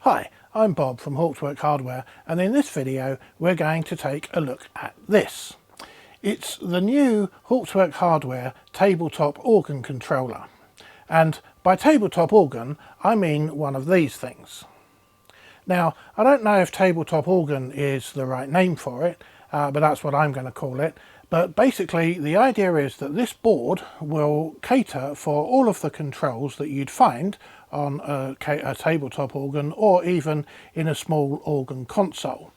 Hi, I'm Bob from Hauptwerk Hardware, and in this video we're going to take a look at this. It's the new Hauptwerk Hardware tabletop organ controller, and by tabletop organ I mean one of these things. Now, I don't know if tabletop organ is the right name for it, but that's what I'm going to call it. But basically the idea is that this board will cater for all of the controls that you'd find on a tabletop organ or even in a small organ console.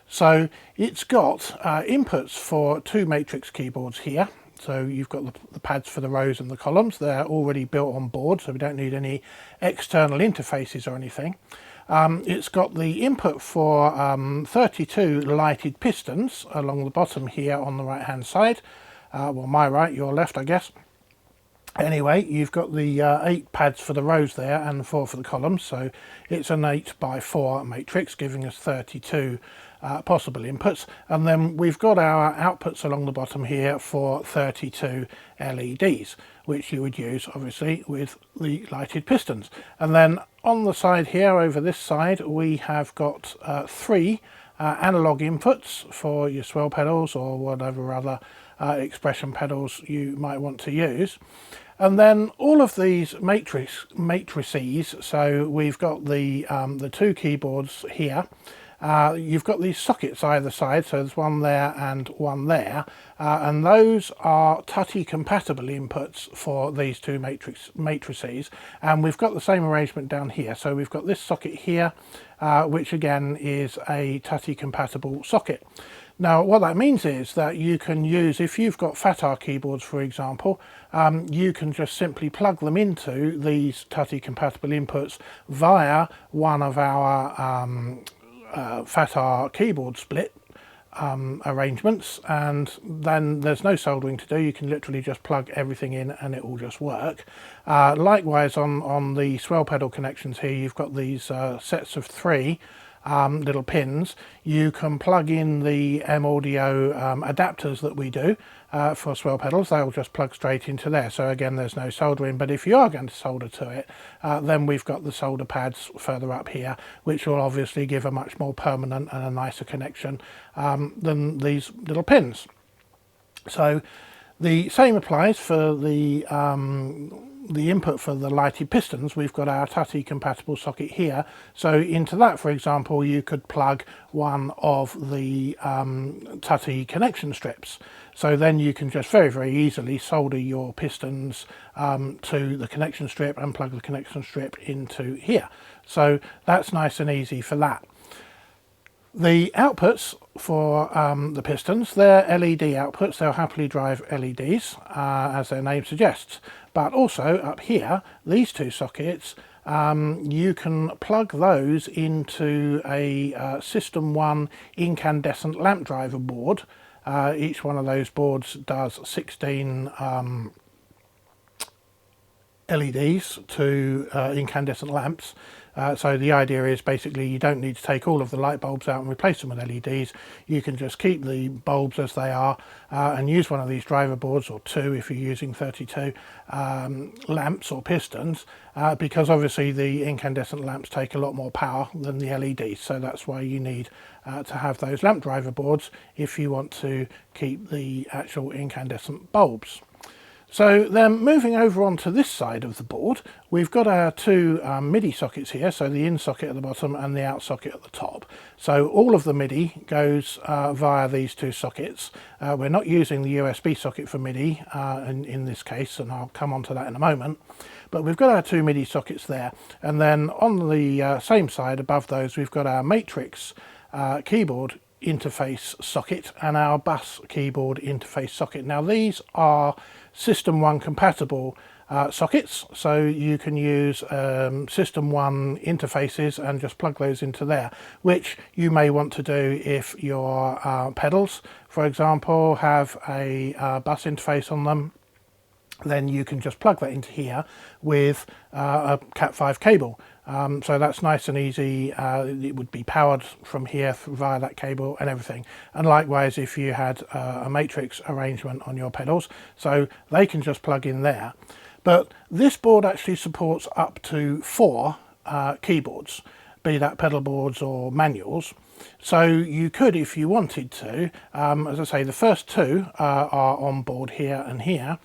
So it's got inputs for two matrix keyboards here. So you've got the pads for the rows and the columns. They're already built on board, so we don't need any external interfaces or anything. It's got the input for 32 lighted pistons along the bottom here on the right hand side. Well, my right, your left, I guess. Anyway, you've got the 8 pads for the rows there and 4 for the columns, so it's an 8x4 matrix giving us 32 possible inputs, and then we've got our outputs along the bottom here for 32 LEDs, which you would use obviously with the lighted pistons. And then on the side here, over this side, we have got 3 analog inputs for your swell pedals or whatever other expression pedals you might want to use. And then all of these matrices, so we've got the 2 keyboards here. You've got these sockets either side, so there's one there and one there, and those are TUTI compatible inputs for these 2 matrices, and we've got the same arrangement down here. So we've got this socket here, which again is a TUTI compatible socket. Now what that means is that you can use, if you've got FATAR keyboards for example, you can just simply plug them into these TUTI compatible inputs via one of our FATAR keyboard split arrangements, and then there's no soldering to do. You can literally just plug everything in and it will just work. Likewise on the swell pedal connections here, you've got these sets of 3 little pins. You can plug in the M-Audio adapters that we do for swell pedals. They'll just plug straight into there, so again there's no soldering. But if you are going to solder to it, then we've got the solder pads further up here, which will obviously give a much more permanent and a nicer connection than these little pins. So the same applies for the input for the lighted pistons. We've got our TUTI compatible socket here, so into that, for example, you could plug one of the TUTI connection strips. So then you can just very easily solder your pistons to the connection strip and plug the connection strip into here. So that's nice and easy for that. The outputs for the pistons, they're LED outputs. They'll happily drive LEDs, as their name suggests. But also up here, these 2 sockets, you can plug those into a System 1 incandescent lamp driver board. Each one of those boards does 16 LEDs to incandescent lamps. So the idea is basically you don't need to take all of the light bulbs out and replace them with LEDs. You can just keep the bulbs as they are and use one of these driver boards, or 2 if you're using 32 lamps or pistons, because obviously the incandescent lamps take a lot more power than the LEDs. So that's why you need to have those lamp driver boards if you want to keep the actual incandescent bulbs. So then moving over onto this side of the board, we've got our 2 MIDI sockets here, so the in socket at the bottom and the out socket at the top. So all of the MIDI goes via these 2 sockets. We're not using the USB socket for MIDI in this case, and I'll come on to that in a moment. But we've got our 2 MIDI sockets there, and then on the same side above those we've got our matrix keyboard interface socket and our bus keyboard interface socket. Now these are System 1 compatible sockets, so you can use System 1 interfaces and just plug those into there, which you may want to do if your pedals, for example, have a bus interface on them. Then you can just plug that into here with a Cat5 cable. So that's nice and easy. It would be powered from here via that cable and everything. And likewise if you had a matrix arrangement on your pedals, so they can just plug in there. But this board actually supports up to 4 keyboards. be that pedal boards or manuals. So you could, if you wanted to, as I say, the first two are on board here and here,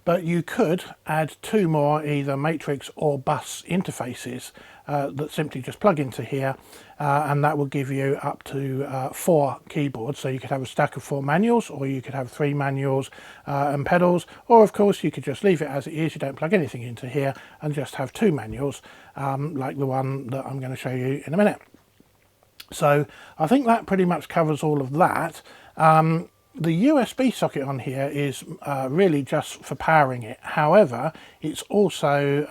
but you could add two more either matrix or bus interfaces that simply just plug into here, and that will give you up to 4 keyboards. So you could have a stack of 4 manuals, or you could have 3 manuals and pedals, or of course you could just leave it as it is, you don't plug anything into here, and just have 2 manuals like the one that I'm going to show you in a minute. So I think that pretty much covers all of that. The USB socket on here is really just for powering it. However, it's also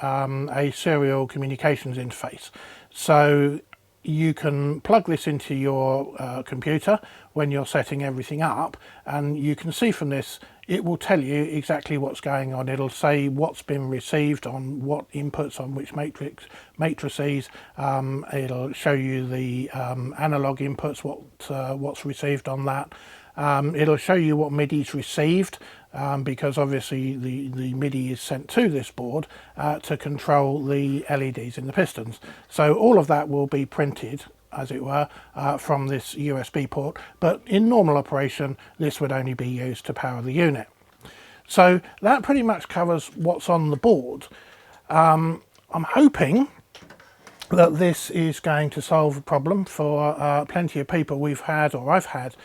a serial communications interface. So you can plug this into your computer when you're setting everything up, and you can see from this it will tell you exactly what's going on. It'll say what's been received on what inputs on which matrices. It'll show you the analog inputs, what's received on that. It'll show you what MIDI's received, because obviously the MIDI is sent to this board to control the LEDs in the pistons. So all of that will be printed, as it were, from this USB port, but in normal operation this would only be used to power the unit. So that pretty much covers what's on the board. I'm hoping that this is going to solve a problem for plenty of people. We've had, or I've had,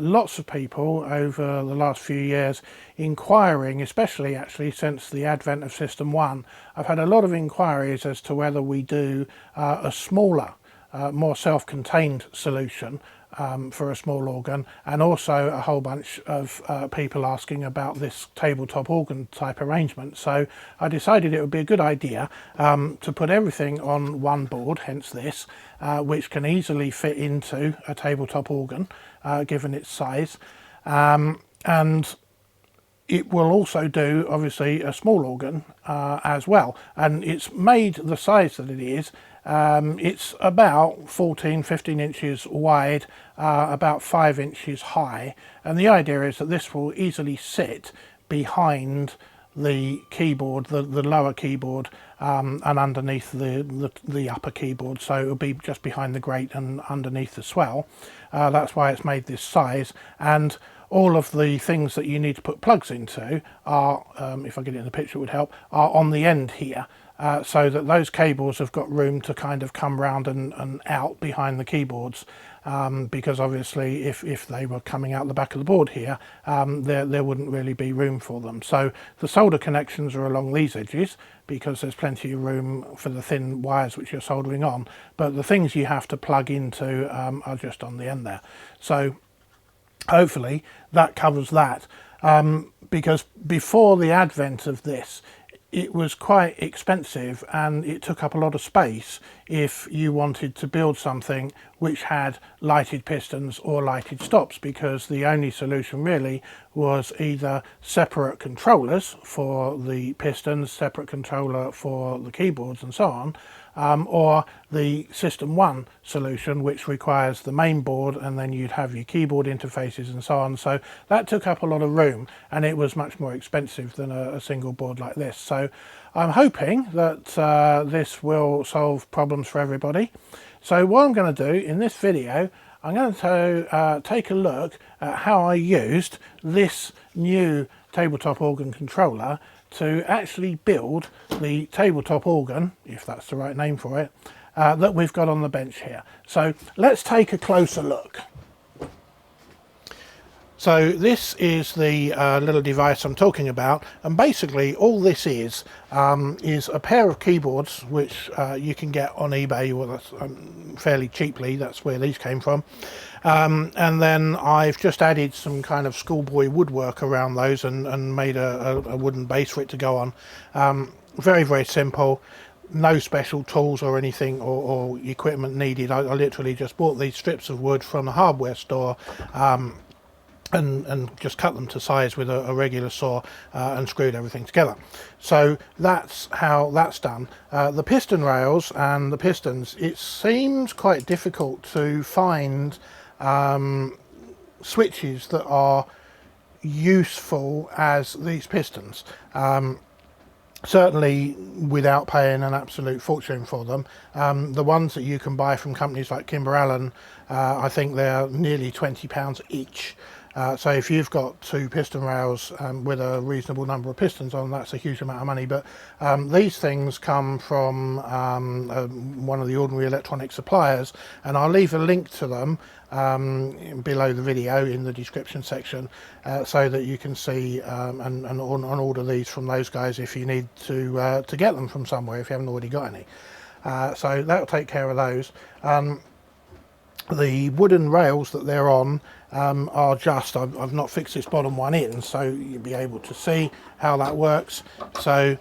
lots of people over the last few years inquiring, especially actually since the advent of System 1. I've had a lot of inquiries as to whether we do a smaller, more self-contained solution for a small organ, and also a whole bunch of people asking about this tabletop organ type arrangement. So I decided it would be a good idea to put everything on one board, hence this, which can easily fit into a tabletop organ given its size, and it will also do obviously a small organ as well, and it's made the size that it is. It's about 15 inches wide, about 5 inches high, and the idea is that this will easily sit behind the keyboard, the lower keyboard, and underneath the upper keyboard. So it'll be just behind the grate and underneath the swell. That's why it's made this size, and all of the things that you need to put plugs into are, if I get it in the picture it would help, are on the end here. So that those cables have got room to kind of come round and out behind the keyboards, because obviously if they were coming out the back of the board here, there wouldn't really be room for them. So the solder connections are along these edges, because there's plenty of room for the thin wires which you're soldering on, but the things you have to plug into are just on the end there. So hopefully that covers that, because before the advent of this, it was quite expensive and it took up a lot of space if you wanted to build something which had lighted pistons or lighted stops, because the only solution really was either separate controllers for the pistons, separate controller for the keyboards and so on, or the System 1 solution, which requires the main board and then you'd have your keyboard interfaces and so on. So that took up a lot of room and it was much more expensive than a single board like this. So I'm hoping that this will solve problems for everybody. So what I'm going to do in this video, I'm going to take a look at how I used this new tabletop organ controller to actually build the tabletop organ, if that's the right name for it, that we've got on the bench here. So let's take a closer look. So this is the little device I'm talking about, and basically all this is a pair of keyboards which you can get on eBay, well, that's, fairly cheaply. That's where these came from. And then I've just added some kind of schoolboy woodwork around those and made a wooden base for it to go on. Very, very simple. No special tools or anything or equipment needed. I literally just bought these strips of wood from the hardware store, and just cut them to size with a regular saw, and screwed everything together. So that's how that's done. The piston rails and the pistons, it seems quite difficult to find switches that are useful as these pistons. certainly without paying an absolute fortune for them. The ones that you can buy from companies like Kimber Allen, I think they're nearly £20 each. So if you've got 2 piston rails with a reasonable number of pistons on, that's a huge amount of money. But these things come from one of the ordinary electronic suppliers, and I'll leave a link to them below the video in the description section, so that you can see and order these from those guys if you need to get them from somewhere if you haven't already got any. So that'll take care of those. The wooden rails that they're on are just, I've not fixed this bottom one in, so you'll be able to see how that works. So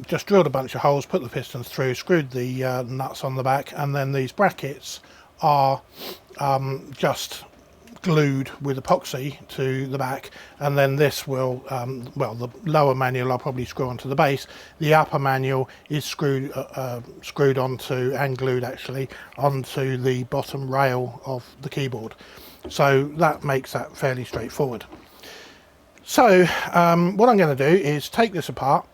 just drilled a bunch of holes, put the pistons through, screwed the nuts on the back, and then these brackets are just glued with epoxy to the back, and then this will well, the lower manual I'll probably screw onto the base. The upper manual is screwed onto, and glued actually, onto the bottom rail of the keyboard. So that makes that fairly straightforward. So what I'm going to do is take this apart,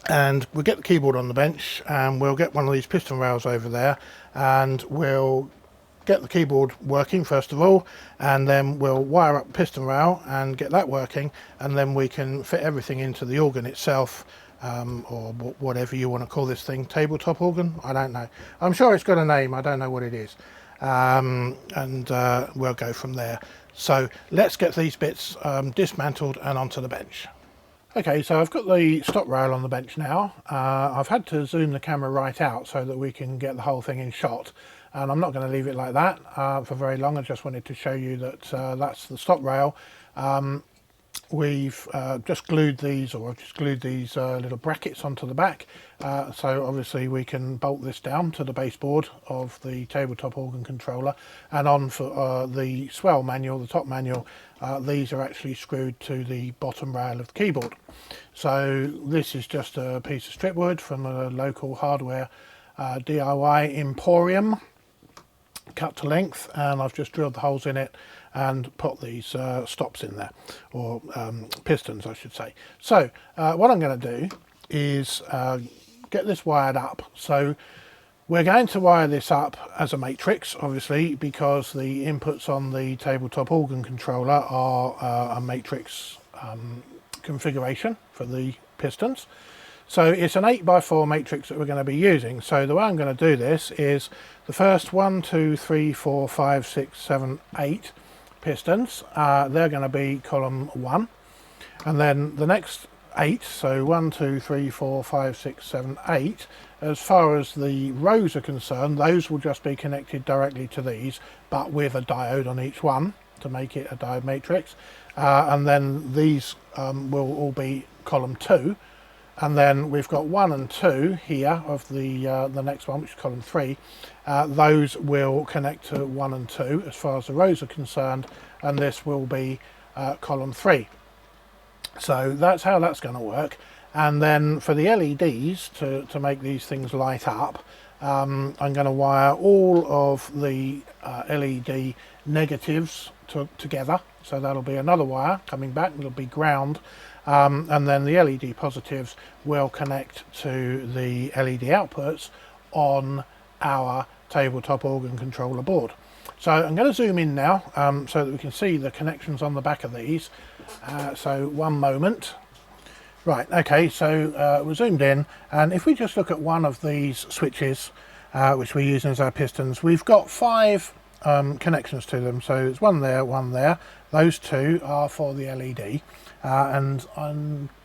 and we'll get the keyboard on the bench, and we'll get one of these piston rails over there, and we'll get the keyboard working first of all, and then we'll wire up the piston rail and get that working, and then we can fit everything into the organ itself, or whatever you want to call this thing. Tabletop organ? I don't know. I'm sure it's got a name, I don't know what it is. And we'll go from there. So let's get these bits dismantled and onto the bench. Okay, so I've got the stop rail on the bench now. I've had to zoom the camera right out so that we can get the whole thing in shot, and I'm not going to leave it like that for very long. I just wanted to show you that that's the stop rail. We've just glued these, or I've just glued these little brackets onto the back, so obviously we can bolt this down to the baseboard of the tabletop organ controller, and on for the Swell manual, the top manual, these are actually screwed to the bottom rail of the keyboard. So this is just a piece of strip wood from a local hardware DIY emporium, cut to length, and I've just drilled the holes in it and put these stops in there, or pistons I should say. So what I'm going to do is get this wired up. So we're going to wire this up as a matrix, obviously, because the inputs on the tabletop organ controller are a matrix configuration for the pistons. So it's an 8x4 matrix that we're going to be using. So the way I'm going to do this is the first 1, 2, 3, 4, 5, 6, 7, 8 pistons, they're going to be column 1, and then the next 8, so 1, 2, 3, 4, 5, 6, 7, 8, as far as the rows are concerned, those will just be connected directly to these, but with a diode on each one to make it a diode matrix, and then these will all be column 2. And then we've got 1 and 2 here of the next one, which is column 3. Those will connect to 1 and 2 as far as the rows are concerned, and this will be column 3. So that's how that's going to work. And then for the LEDs, to make these things light up, I'm going to wire all of the LED negatives together. So that'll be another wire coming back, it'll be ground. And then the LED positives will connect to the LED outputs on our tabletop organ controller board. So I'm going to zoom in now so that we can see the connections on the back of these. So one moment. Right, okay, so we're zoomed in, and if we just look at one of these switches, which we're using as our pistons, we've got 5 connections to them. So there's one there, one there. Those 2 are for the LED. And I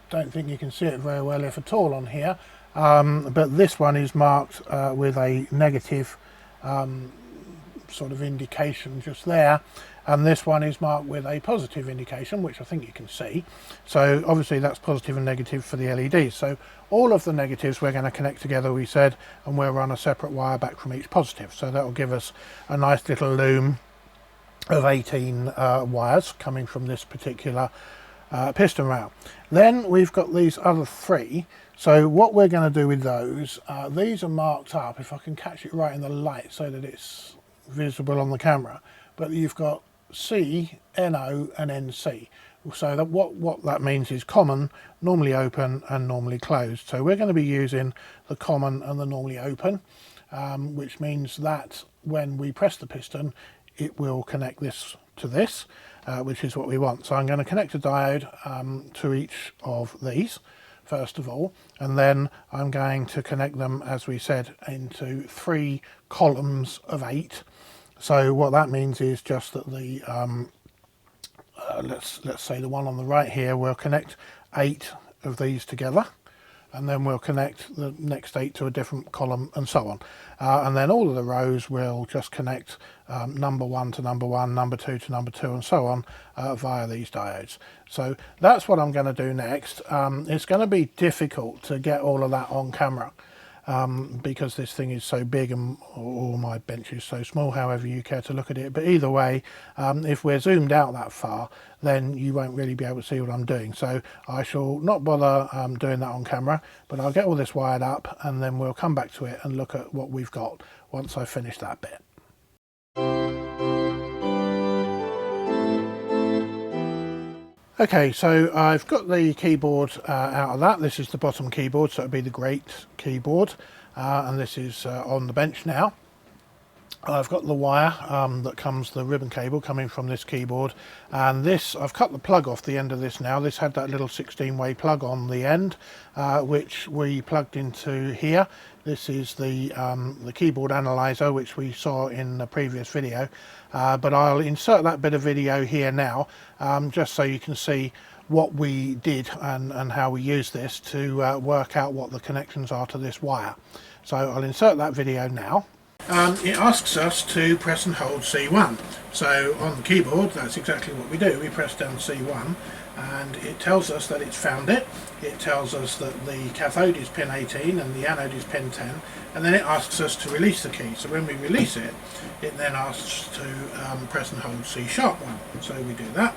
don't think you can see it very well, if at all, on here, but this one is marked with a negative sort of indication just there, and this one is marked with a positive indication, which I think you can see. So obviously that's positive and negative for the LEDs. So all of the negatives we're going to connect together, we said, and we'll run a separate wire back from each positive. So that will give us a nice little loom of 18 wires coming from this particular piston rail. Then we've got these other 3. So what we're going to do with those, these are marked up, if I can catch it right in the light so that it's visible on the camera, but you've got C, NO and NC. So that what that means is common, normally open and normally closed. So we're going to be using the common and the normally open, which means that when we press the piston it will connect this to this, which is what we want. So I'm going to connect a diode to each of these first of all, and then I'm going to connect them, as we said, into 3 columns of 8. So what that means is just that the let's say the one on the right here, we'll connect 8 of these together, and then we'll connect the next 8 to a different column, and so on. And then all of the rows will just connect number 1 to number 1, number 2 to number 2, and so on via these diodes. So that's what I'm going to do next. It's going to be difficult to get all of that on camera, because this thing is so big and all my bench is so small, however you care to look at it. But either way, if we're zoomed out that far, then you won't really be able to see what I'm doing. So I shall not bother doing that on camera, but I'll get all this wired up and then we'll come back to it and look at what we've got once I've finished that bit. Okay, so I've got the keyboard out of that. This is the bottom keyboard, so it'll be the great keyboard, and this is on the bench now. I've got the wire that comes, the ribbon cable coming from this keyboard, and this, I've cut the plug off the end of this now. This had that little 16-way plug on the end, which we plugged into here. This is the keyboard analyzer, which we saw in the previous video, but I'll insert that bit of video here now, just so you can see what we did and how we use this to work out what the connections are to this wire. So I'll insert that video now. It asks us to press and hold C1. So on the keyboard, that's exactly what we do. We press down C1 and it tells us that it's found it. It tells us that the cathode is pin 18 and the anode is pin 10, and then it asks us to release the key. So when we release it, it then asks to press and hold C sharp 1. So we do that,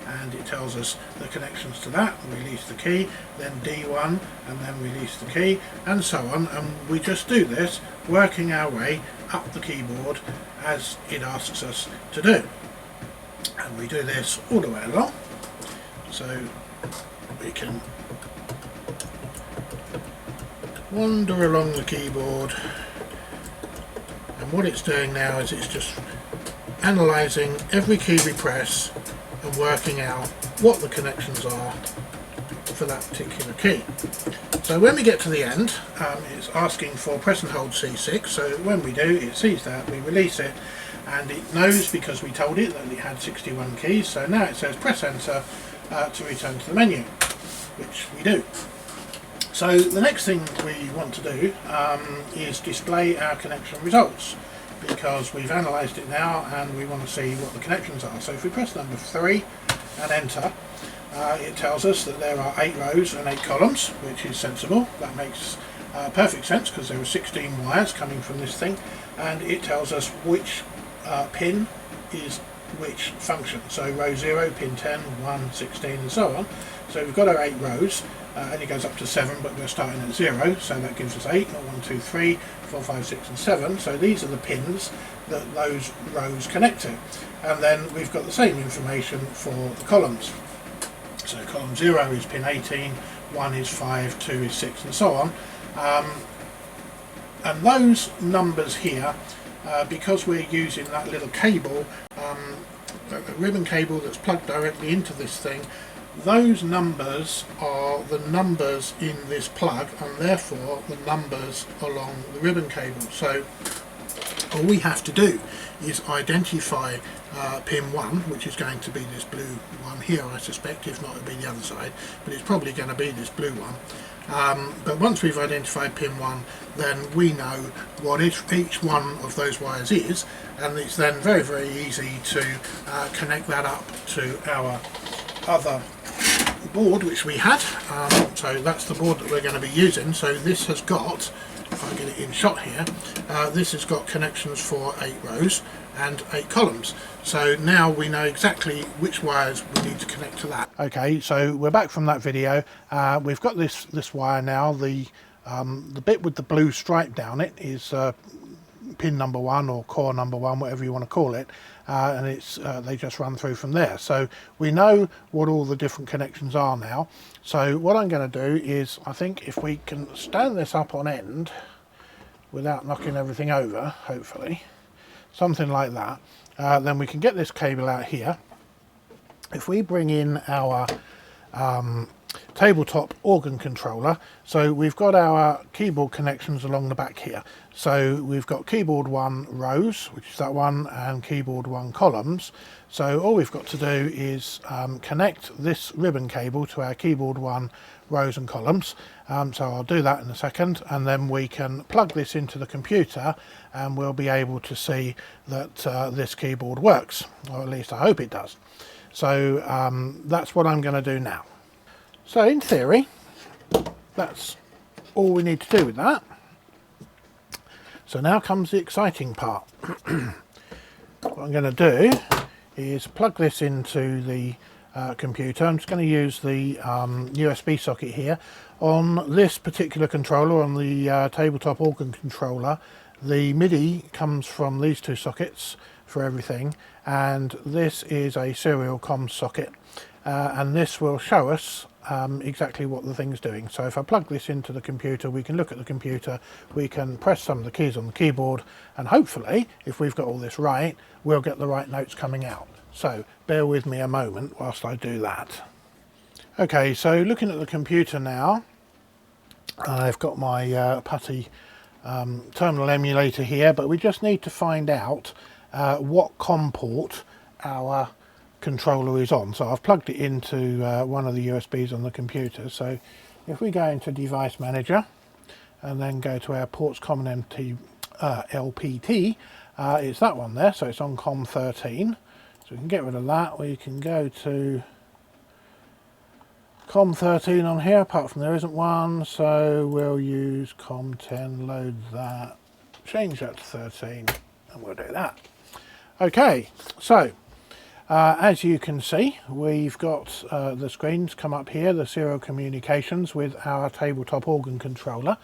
and it tells us the connections to that, release the key, then D1, and then release the key, and so on. And we just do this, working our way up the keyboard as it asks us to do. And we do this all the way along, so we can wander along the keyboard. And what it's doing now is it's just analysing every key we press and working out what the connections are for that particular key. So when we get to the end, it's asking for press and hold C6. So when we do, it sees that, we release it, and it knows, because we told it that it had 61 keys. So now it says press enter to return to the menu, which we do. So the next thing we want to do is display our connection results, because we've analysed it now and we want to see what the connections are. So if we press number 3 and enter, it tells us that there are 8 rows and 8 columns, which is sensible. That makes perfect sense, because there are 16 wires coming from this thing, and it tells us which pin is which function. So row 0, pin 10, 1, 16 and so on. So we've got our 8 rows, and it goes up to 7, but we're starting at 0, so that gives us 8, not 1, 2, 3, 4, 5, 6 and 7. So these are the pins that those rows connect to. And then we've got the same information for the columns. So column 0 is pin 18, 1 is 5, 2 is 6 and so on. And those numbers here, because we're using that little cable, a ribbon cable that's plugged directly into this thing, those numbers are the numbers in this plug, and therefore the numbers along the ribbon cable. So all we have to do is identify pin 1, which is going to be this blue one here, I suspect. If not, it'll be the other side, but it's probably going to be this blue one. But once we've identified pin 1, then we know what each one of those wires is, and it's then very, very easy to connect that up to our other board which we had. So that's the board that we're going to be using. So this has got, if I get it in shot here, this has got connections for 8 rows and 8 columns. So now we know exactly which wires we need to connect to that. Okay, so we're back from that video. We've got this wire now. The bit with the blue stripe down it is pin number 1 or core number 1, whatever you want to call it, and it's they just run through from there. So we know what all the different connections are now. So what I'm going to do is, I think if we can stand this up on end without knocking everything over, hopefully, something like that, then we can get this cable out here. If we bring in our tabletop organ controller, so we've got our keyboard connections along the back here. So we've got keyboard 1 rows, which is that one, and keyboard 1 columns. So all we've got to do is connect this ribbon cable to our keyboard 1 rows and columns. So I'll do that in a second, and then we can plug this into the computer and we'll be able to see that this keyboard works, or at least I hope it does. So that's what I'm going to do now. So in theory, that's all we need to do with that. So now comes the exciting part. What I'm going to do is plug this into the computer. I'm just going to use the USB socket here. On this particular controller, on the tabletop organ controller, the MIDI comes from these 2 sockets for everything, and this is a serial comms socket, and this will show us exactly what the thing's doing. So if I plug this into the computer, we can look at the computer, we can press some of the keys on the keyboard, and hopefully, if we've got all this right, we'll get the right notes coming out. So bear with me a moment whilst I do that. Okay, so looking at the computer now, I've got my PuTTY terminal emulator here, but we just need to find out what COM port our controller is on. So I've plugged it into one of the USBs on the computer. So if we go into Device Manager and then go to our Ports Common MT LPT, it's that one there, so it's on COM 13. So we can get rid of that. We can go to COM 13 on here, apart from there isn't one, so we'll use COM 10, load that, change that to 13, and we'll do that. Okay, so as you can see, we've got the screens come up here, the serial communications with our tabletop organ controller,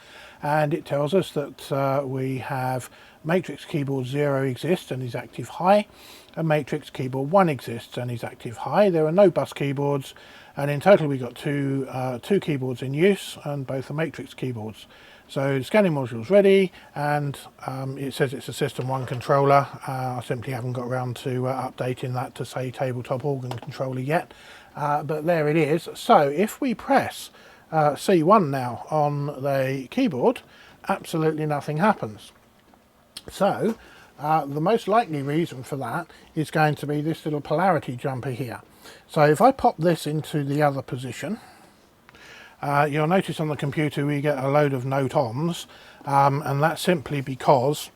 and it tells us that we have matrix keyboard 0 exists and is active high, and matrix keyboard 1 exists and is active high. There are no bus keyboards, and in total we've got two keyboards in use, and both are matrix keyboards. So the scanning module's ready, and it says it's a System 1 controller. I simply haven't got around to updating that to say tabletop organ controller yet, but there it is. So if we press C1 now on the keyboard, absolutely nothing happens. So the most likely reason for that is going to be this little polarity jumper here. So if I pop this into the other position, you'll notice on the computer we get a load of note-ons, and that's simply because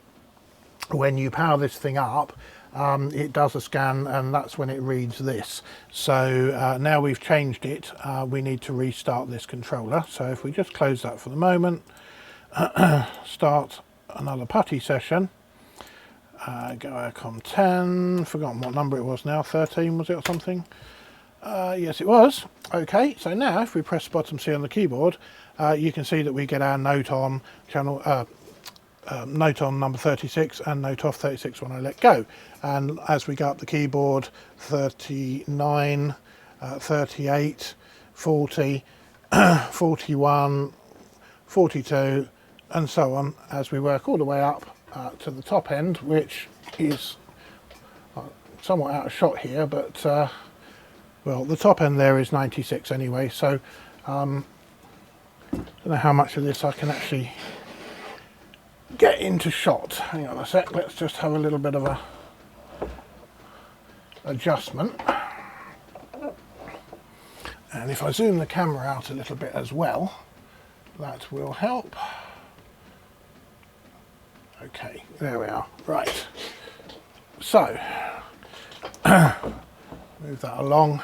when you power this thing up, it does a scan, and that's when it reads this. So now we've changed it, we need to restart this controller. So if we just close that for the moment, start another PuTTY session, go our COM 10, forgotten what number it was now, 13 was it or something? Yes it was. Okay, so now if we press bottom C on the keyboard, you can see that we get our note on channel, note on number 36 and note off 36 when I let go. And as we go up the keyboard, 39, 38, 40, 41, 42, and so on, as we work all the way up to the top end, which is somewhat out of shot here, but well, the top end there is 96 anyway, so I don't know how much of this I can actually get into shot. Hang on a sec, let's just have a little bit of a adjustment. And if I zoom the camera out a little bit as well, that will help. Okay, there we are. Right. So, move that along.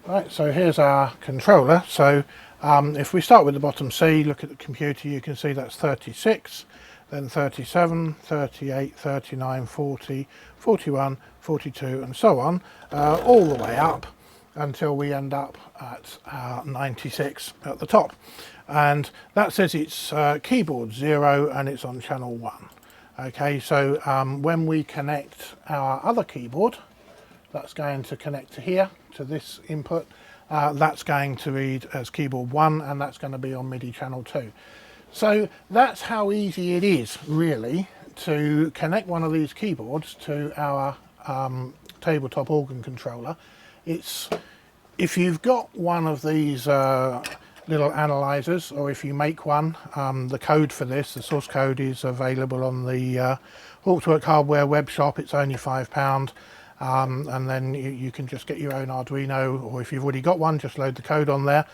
Right, so here's our controller. So if we start with the bottom C, look at the computer, you can see that's 36, then 37, 38, 39, 40, 41, 42, and so on, all the way up until we end up at 96 at the top. And that says it's keyboard 0 and it's on channel 1. Okay, so when we connect our other keyboard, that's going to connect to here, to this input. That's going to read as keyboard 1, and that's going to be on MIDI channel 2. So that's how easy it is, really, to connect one of these keyboards to our tabletop organ controller. If you've got one of these little analyzers, or if you make one, the code for this, the source code, is available on the Hauptwerk hardware web shop. It's only £5, and then you can just get your own Arduino, or if you've already got one, just load the code on there,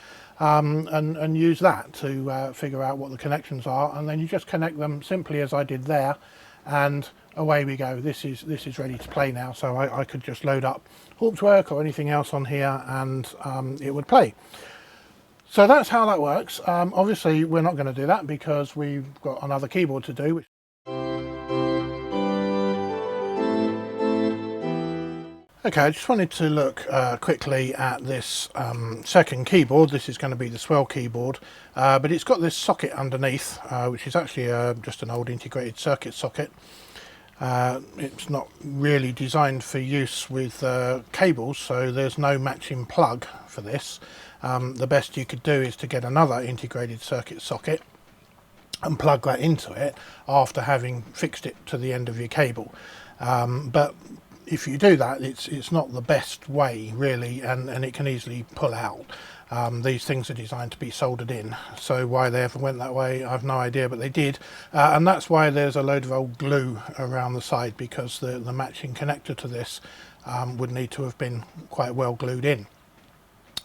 and use that to figure out what the connections are, and then you just connect them simply as I did there, and away we go. This is ready to play now, so I could just load up Hauptwerk or anything else on here, and it would play. So that's how that works. Obviously we're not going to do that because we've got another keyboard to do. Okay, I just wanted to look quickly at this second keyboard. This is going to be the Swell keyboard, but it's got this socket underneath, which is actually just an old integrated circuit socket. It's not really designed for use with cables, so there's no matching plug for this. The best you could do is to get another integrated circuit socket and plug that into it after having fixed it to the end of your cable. But if you do that, it's not the best way, really, and it can easily pull out. These things are designed to be soldered in, so why they ever went that way, I've no idea, but they did. And that's why there's a load of old glue around the side, because the matching connector to this would need to have been quite well glued in.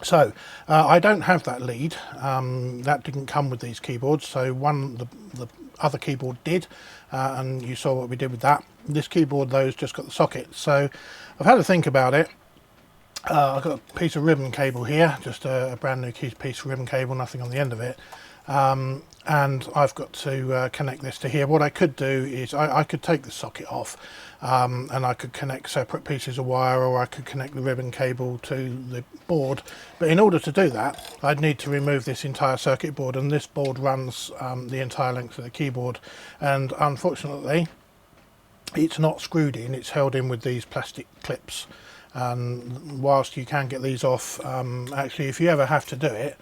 So I don't have that lead. That didn't come with these keyboards, so the other keyboard did, and you saw what we did with that. This keyboard, though, has just got the socket. So I've had to think about it. I've got a piece of ribbon cable here, just a brand new piece of ribbon cable, nothing on the end of it, and I've got to connect this to here. What I could do is I could take the socket off, and I could connect separate pieces of wire, or I could connect the ribbon cable to the board. But in order to do that, I'd need to remove this entire circuit board, and this board runs the entire length of the keyboard, and unfortunately it's not screwed in, it's held in with these plastic clips. And whilst you can get these off, actually, if you ever have to do it,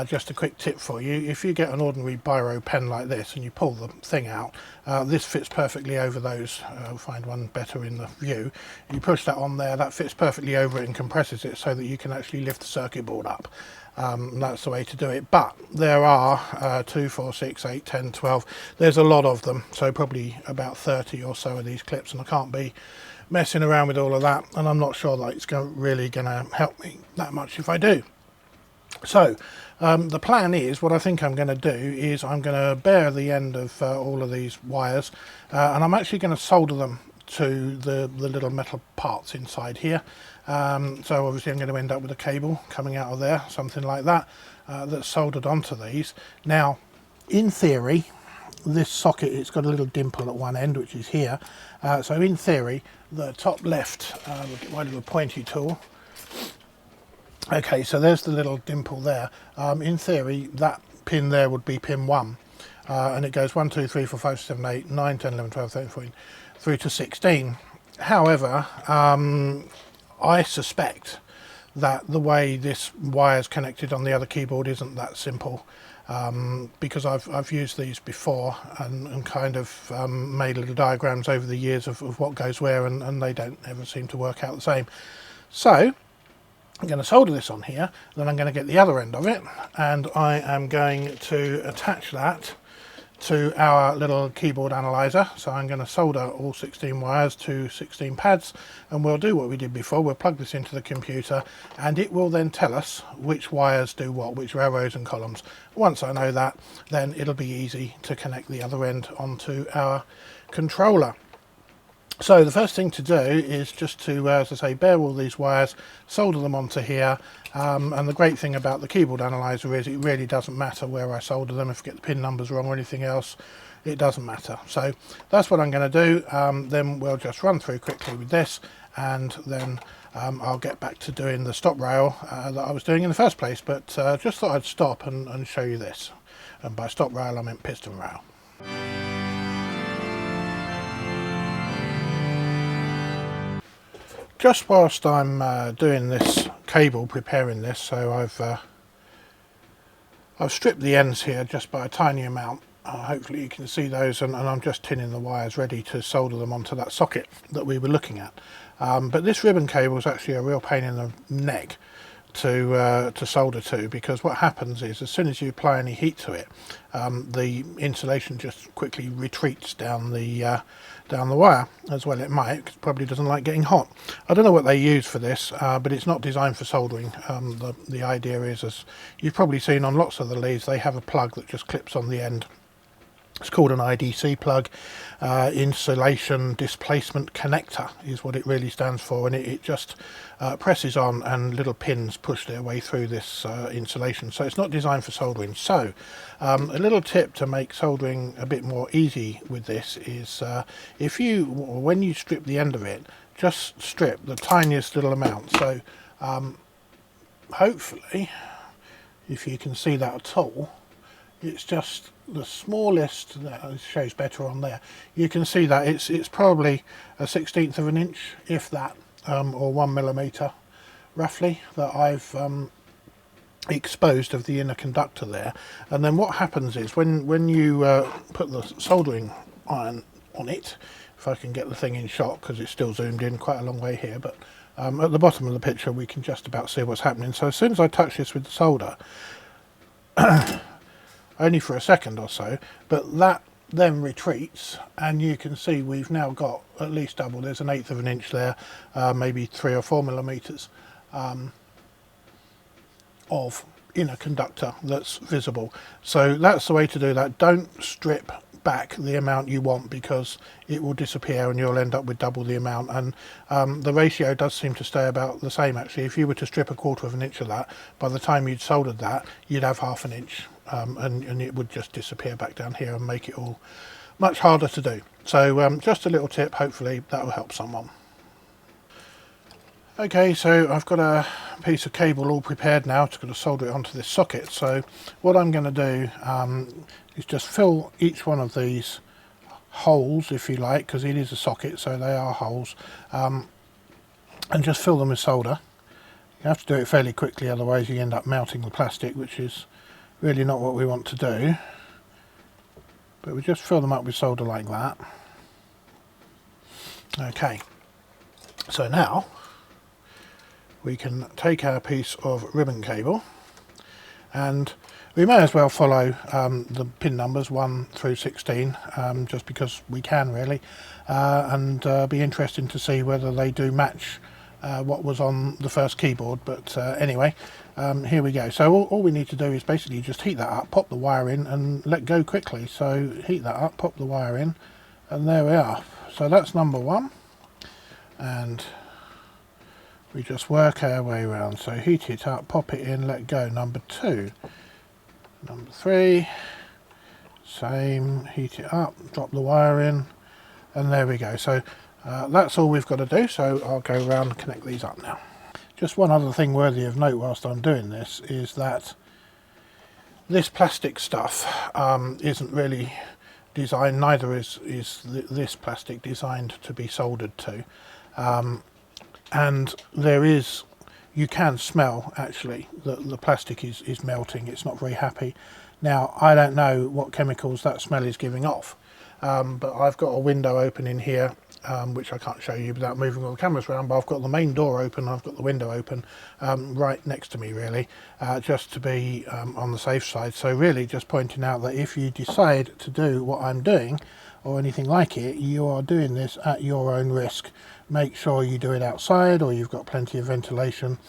just a quick tip for you: if you get an ordinary biro pen like this and you pull the thing out, this fits perfectly over those. I'll find one better in the view. You push that on there, that fits perfectly over it and compresses it so that you can actually lift the circuit board up. That's the way to do it. But there are 2, 4, 6, 8, 10, 12. There's a lot of them, so probably about 30 or so of these clips, and I can't be messing around with all of that, and I'm not sure that it's really going to help me that much if I do. So the plan is, what I think I'm going to do is I'm going to bare the end of all of these wires, and I'm actually going to solder them to the little metal parts inside here. So obviously I'm going to end up with a cable coming out of there, something like that, that's soldered onto these. Now, in theory, this socket, it's got a little dimple at one end, which is here. So in theory, the top left, we'll get my little pointy tool. Okay, so there's the little dimple there. In theory, that pin there would be pin 1. And it goes 1, 2, 3, 4, 5, 6, 7, 8, 9, 10, 11, 12, 13, 14, through to 16. However, I suspect that the way this wire is connected on the other keyboard isn't that simple, because I've used these before and kind of made little diagrams over the years of what goes where, and they don't ever seem to work out the same. So I'm going to solder this on here, then I'm going to get the other end of it, and I am going to attach that to our little keyboard analyzer. So I'm going to solder all 16 wires to 16 pads, and we'll do what we did before. We'll plug this into the computer, and it will then tell us which wires do what, which railroads and columns. Once I know that, then it'll be easy to connect the other end onto our controller. So the first thing to do is just to, as I say, bare all these wires, solder them onto here, and the great thing about the keyboard analyzer is it really doesn't matter where I solder them. If I get the pin numbers wrong or anything else, it doesn't matter. So that's what I'm going to do. Then we'll just run through quickly with this, and then I'll get back to doing the stop rail that I was doing in the first place. But just thought I'd stop and show you this. And by stop rail I meant piston rail. Just whilst I'm doing this cable, preparing this, so I've stripped the ends here just by a tiny amount. Hopefully you can see those, and I'm just tinning the wires ready to solder them onto that socket that we were looking at. But this ribbon cable is actually a real pain in the neck to solder to, because what happens is as soon as you apply any heat to it, the insulation just quickly retreats down the wire, as well it might, 'cause it probably doesn't like getting hot. I don't know what they use for this, but it's not designed for soldering. The idea is, as you've probably seen on lots of the leads, they have a plug that just clips on the end. It's called an IDC plug, insulation displacement connector is what it really stands for, and it just presses on and little pins push their way through this insulation. So it's not designed for soldering. So a little tip to make soldering a bit more easy with this is when you strip the end of it, just strip the tiniest little amount. So hopefully, if you can see that at all, it's just the smallest. It shows better on there. You can see that it's probably a 1/16 of an inch, if that, or 1mm roughly, that I've exposed of the inner conductor there. And then what happens is when you put the soldering iron on it, if I can get the thing in shot, because it's still zoomed in quite a long way here, but at the bottom of the picture we can just about see what's happening. So as soon as I touch this with the solder, only for a second or so, but that then retreats, and you can see we've now got at least double. There's an 1/8 of an inch there, maybe 3 or 4mm of inner conductor that's visible. So that's the way to do that. Don't strip back the amount you want, because it will disappear and you'll end up with double the amount. And the ratio does seem to stay about the same actually. If you were to strip 1/4 of an inch of that, by the time you'd soldered that, you'd have 1/2 an inch, and it would just disappear back down here and make it all much harder to do. So just a little tip, hopefully that will help someone. Okay, so I've got a piece of cable all prepared now to solder it onto this socket. So what I'm going to do is just fill each one of these holes, if you like, because it is a socket, so they are holes, and just fill them with solder. You have to do it fairly quickly, otherwise you end up melting the plastic, which is really not what we want to do. But we just fill them up with solder like that. Okay, so now we can take our piece of ribbon cable, and we may as well follow the pin numbers 1 through 16, just because we can really, and be interesting to see whether they do match what was on the first keyboard. But anyway, here we go. So all we need to do is basically just heat that up, pop the wire in and let go quickly. So heat that up, pop the wire in, and there we are. So that's number 1, and we just work our way around. So heat it up, pop it in, let go. Number 2, number 3, same, heat it up, drop the wire in, and there we go. So that's all we've got to do. So I'll go around and connect these up now. Just one other thing worthy of note whilst I'm doing this is that this plastic stuff isn't really designed, neither is this plastic designed to be soldered to. And you can smell actually that the plastic is melting. It's not very happy. Now I don't know what chemicals that smell is giving off, but I've got a window open in here, which I can't show you without moving all the cameras around, but I've got the main door open, I've got the window open right next to me really, just to be on the safe side. So really just pointing out that if you decide to do what I'm doing or anything like it, you are doing this at your own risk. Make sure you do it outside, or you've got plenty of ventilation.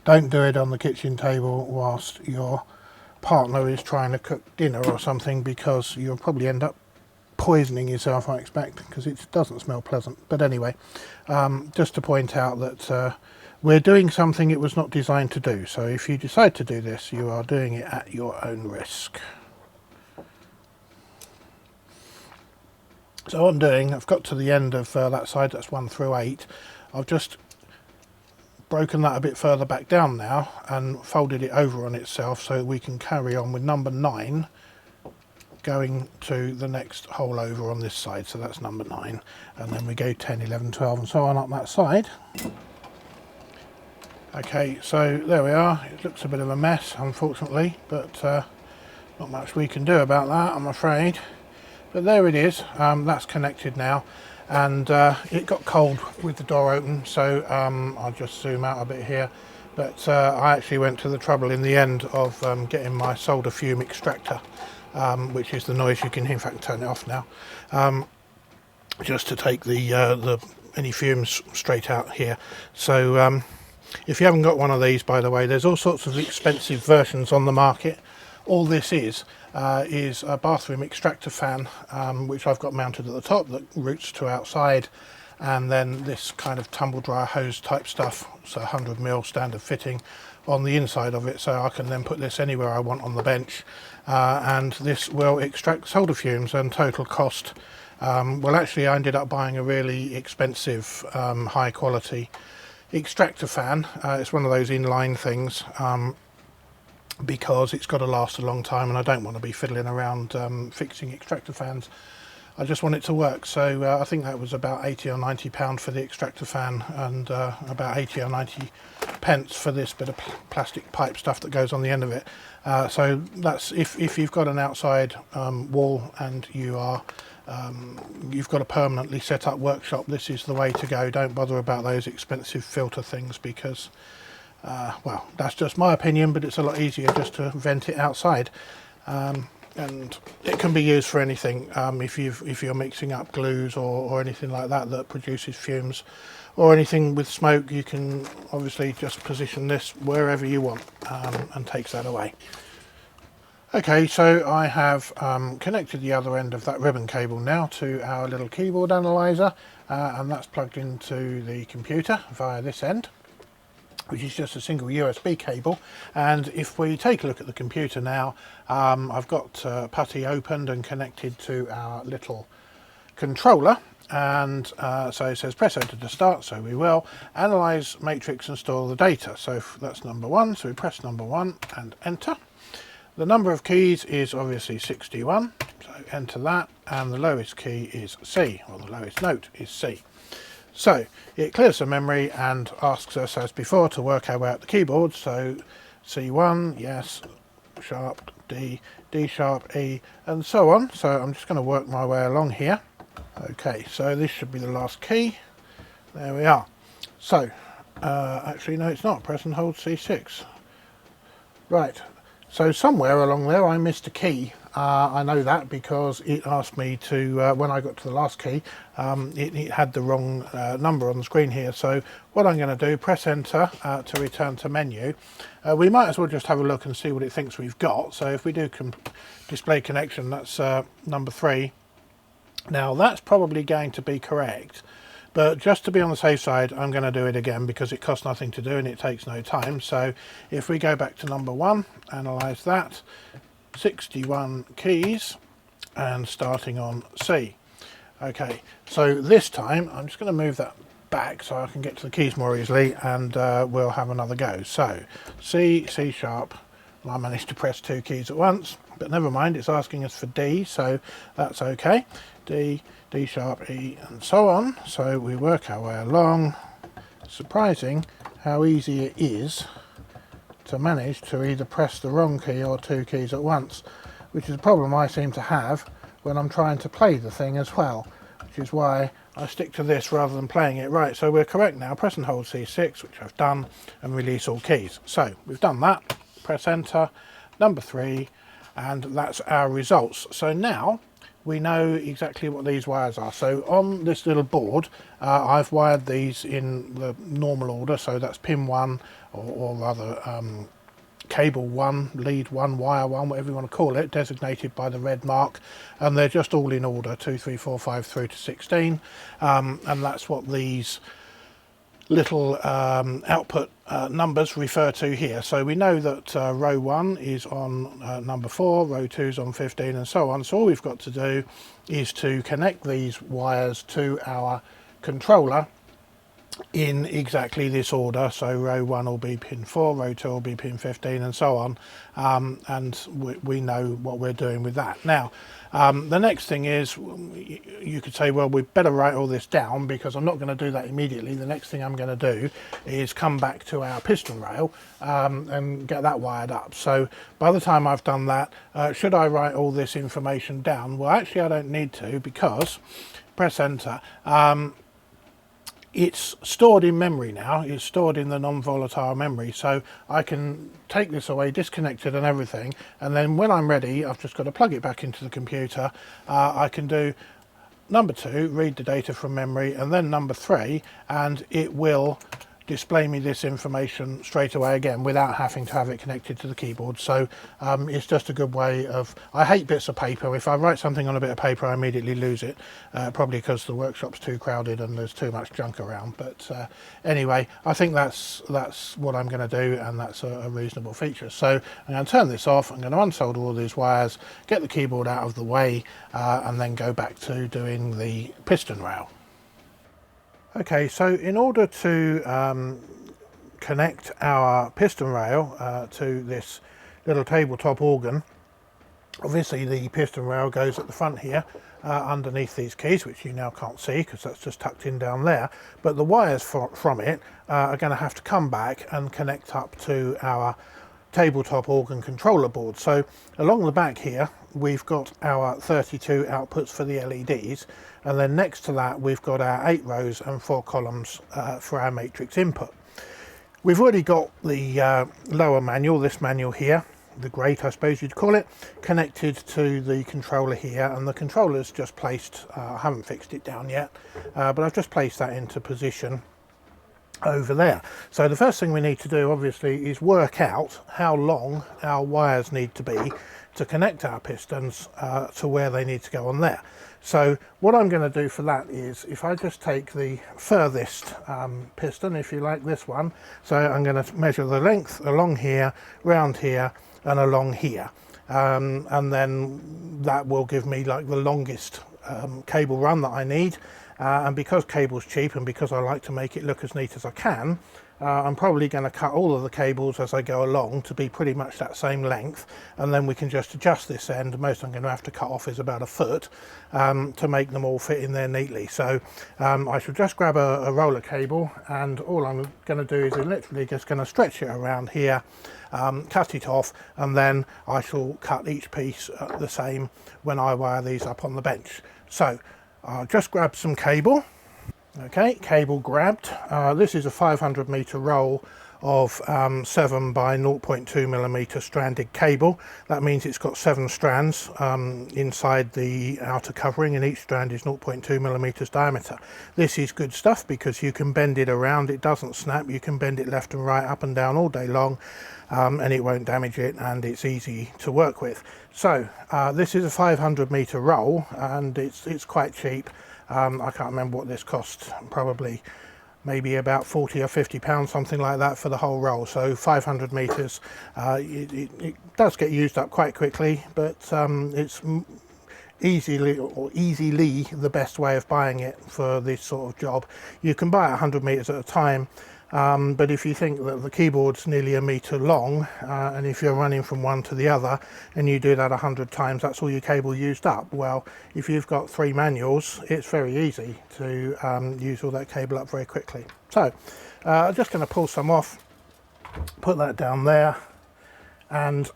Don't do it on the kitchen table whilst your partner is trying to cook dinner or something, because you'll probably end up poisoning yourself, I expect, because it doesn't smell pleasant. But anyway, just to point out that we're doing something it was not designed to do. So if you decide to do this, you are doing it at your own risk. So what I'm doing, I've got to the end of that side, that's 1 through 8. I've just broken that a bit further back down now and folded it over on itself, so we can carry on with number 9 going to the next hole over on this side. So that's number 9, and then we go 10, 11, 12 and so on up that side. Okay, so there we are. It looks a bit of a mess, unfortunately, but not much we can do about that, I'm afraid. But there it is. That's connected now, and it got cold with the door open, so I'll just zoom out a bit here. But I actually went to the trouble in the end of getting my solder fume extractor, which is the noise you can hear. In fact, turn it off now, just to take the any fumes straight out here. So if you haven't got one of these, by the way, there's all sorts of expensive versions on the market. All this is a bathroom extractor fan, which I've got mounted at the top that routes to outside, and then this kind of tumble dryer hose type stuff, so 100mm standard fitting on the inside of it, so I can then put this anywhere I want on the bench, and this will extract solder fumes. And total cost, well, actually I ended up buying a really expensive high quality extractor fan. It's one of those inline things, because it's got to last a long time, and I don't want to be fiddling around fixing extractor fans. I just want it to work. So I think that was about 80 or 90 pound for the extractor fan, and about 80 or 90 pence for this bit of plastic pipe stuff that goes on the end of it. So that's if you've got an outside wall and you've got a permanently set up workshop, this is the way to go. Don't bother about those expensive filter things, because well, that's just my opinion, but it's a lot easier just to vent it outside, and it can be used for anything. If you're mixing up glues or anything like that that produces fumes, or anything with smoke, you can obviously just position this wherever you want, and takes that away. Okay, so I have connected the other end of that ribbon cable now to our little keyboard analyzer, and that's plugged into the computer via this end, which is just a single USB cable. And if we take a look at the computer now, I've got PuTTY opened and connected to our little controller, and so it says press enter to start, so we will analyze matrix and store the data. So that's number 1, so we press number 1 and enter. The number of keys is obviously 61, so enter that, and the lowest key is C, or the lowest note is C. So it clears the memory and asks us, as before, to work our way up the keyboard. So C1, yes, sharp, D, D sharp, E, and so on. So I'm just going to work my way along here. Okay, so this should be the last key. There we are. So, actually no, it's not. Press and hold C6. Right. So somewhere along there I missed a key. I know that because it asked me to, when I got to the last key, it had the wrong number on the screen here. So what I'm going to do, press enter to return to menu. We might as well just have a look and see what it thinks we've got. So if we do display connection, that's number 3. Now that's probably going to be correct. But just to be on the safe side, I'm going to do it again because it costs nothing to do and it takes no time. So if we go back to number 1, analyze that, 61 keys, and starting on C. Okay, so this time I'm just going to move that back so I can get to the keys more easily, and we'll have another go. So C, C sharp, and I managed to press 2 keys at once, but never mind, it's asking us for D, so that's okay. D, D sharp, E, and so on. So we work our way along. Surprising how easy it is to manage to either press the wrong key or 2 keys at once, which is a problem I seem to have when I'm trying to play the thing as well, which is why I stick to this rather than playing it. Right, so we're correct now. Press and hold C6, which I've done, and release all keys. So we've done that. Press enter, number 3, and that's our results. So now we know exactly what these wires are. So on this little board, I've wired these in the normal order, so that's pin 1, or rather cable 1, lead 1, wire 1, whatever you want to call it, designated by the red mark, and they're just all in order, 2, 3, 4, 5 through to 16, and that's what these little output numbers refer to here. So we know that row 1 is on number 4, row 2 is on 15, and so on. So all we've got to do is to connect these wires to our controller in exactly this order. So row 1 will be pin 4, row 2 will be pin 15, and so on, and we know what we're doing with that. Now the next thing is, you could say, well, we better write all this down, because I'm not going to do that immediately. The next thing I'm going to do is come back to our piston rail and get that wired up. So by the time I've done that, should I write all this information down? Well, actually I don't need to, because press enter. It's stored in memory now. It's stored in the non-volatile memory, so I can take this away, disconnect it and everything, and then when I'm ready, I've just got to plug it back into the computer. I can do number 2, read the data from memory, and then number 3, and it will display me this information straight away again without having to have it connected to the keyboard. So it's just a good way of, I hate bits of paper. If I write something on a bit of paper, I immediately lose it, probably because the workshop's too crowded and there's too much junk around. But anyway, I think that's what I'm going to do, and that's a reasonable feature. So I'm going to turn this off, I'm going to unsolder all these wires, get the keyboard out of the way, and then go back to doing the piston rail. Okay, so in order to connect our piston rail to this little tabletop organ, obviously the piston rail goes at the front here underneath these keys, which you now can't see because that's just tucked in down there, but the wires from it are going to have to come back and connect up to our tabletop organ controller board. So along the back here we've got our 32 outputs for the LEDs, and then next to that we've got our 8 rows and 4 columns for our matrix input. We've already got the lower manual, this manual here, the grate I suppose you'd call it, connected to the controller here, and the controller's just placed, I haven't fixed it down yet, but I've just placed that into position over there. So the first thing we need to do obviously is work out how long our wires need to be to connect our pistons to where they need to go on there. So what I'm going to do for that is, if I just take the furthest piston, if you like, this one, so I'm going to measure the length along here, round here and along here, and then that will give me like the longest cable run that I need. And because cable's cheap and because I like to make it look as neat as I can, I'm probably going to cut all of the cables as I go along to be pretty much that same length, and then we can just adjust this end. Most I'm going to have to cut off is about 1 foot to make them all fit in there neatly. So I should just grab a roller cable, and all I'm going to do is literally just going to stretch it around here, cut it off, and then I shall cut each piece the same when I wire these up on the bench. So I'll just grab some cable. Okay, cable grabbed. This is a 500 meter roll of 7 by 0.2 millimeter stranded cable. That means it's got 7 strands inside the outer covering, and each strand is 0.2 millimeters diameter. This is good stuff because you can bend it around, it doesn't snap, you can bend it left and right, up and down all day long, and it won't damage it, and it's easy to work with. So this is a 500 meter roll, and it's quite cheap. I can't remember what this cost, probably maybe about 40 or 50 pounds, something like that, for the whole roll. So 500 meters, it does get used up quite quickly, but it's easily the best way of buying it for this sort of job. You can buy 100 meters at a time, but if you think that the keyboard's nearly 1 meter long, and if you're running from one to the other and you do that 100 times, that's all your cable used up. Well, if you've got 3 manuals, it's very easy to use all that cable up very quickly. So I'm just going to pull some off, put that down there, and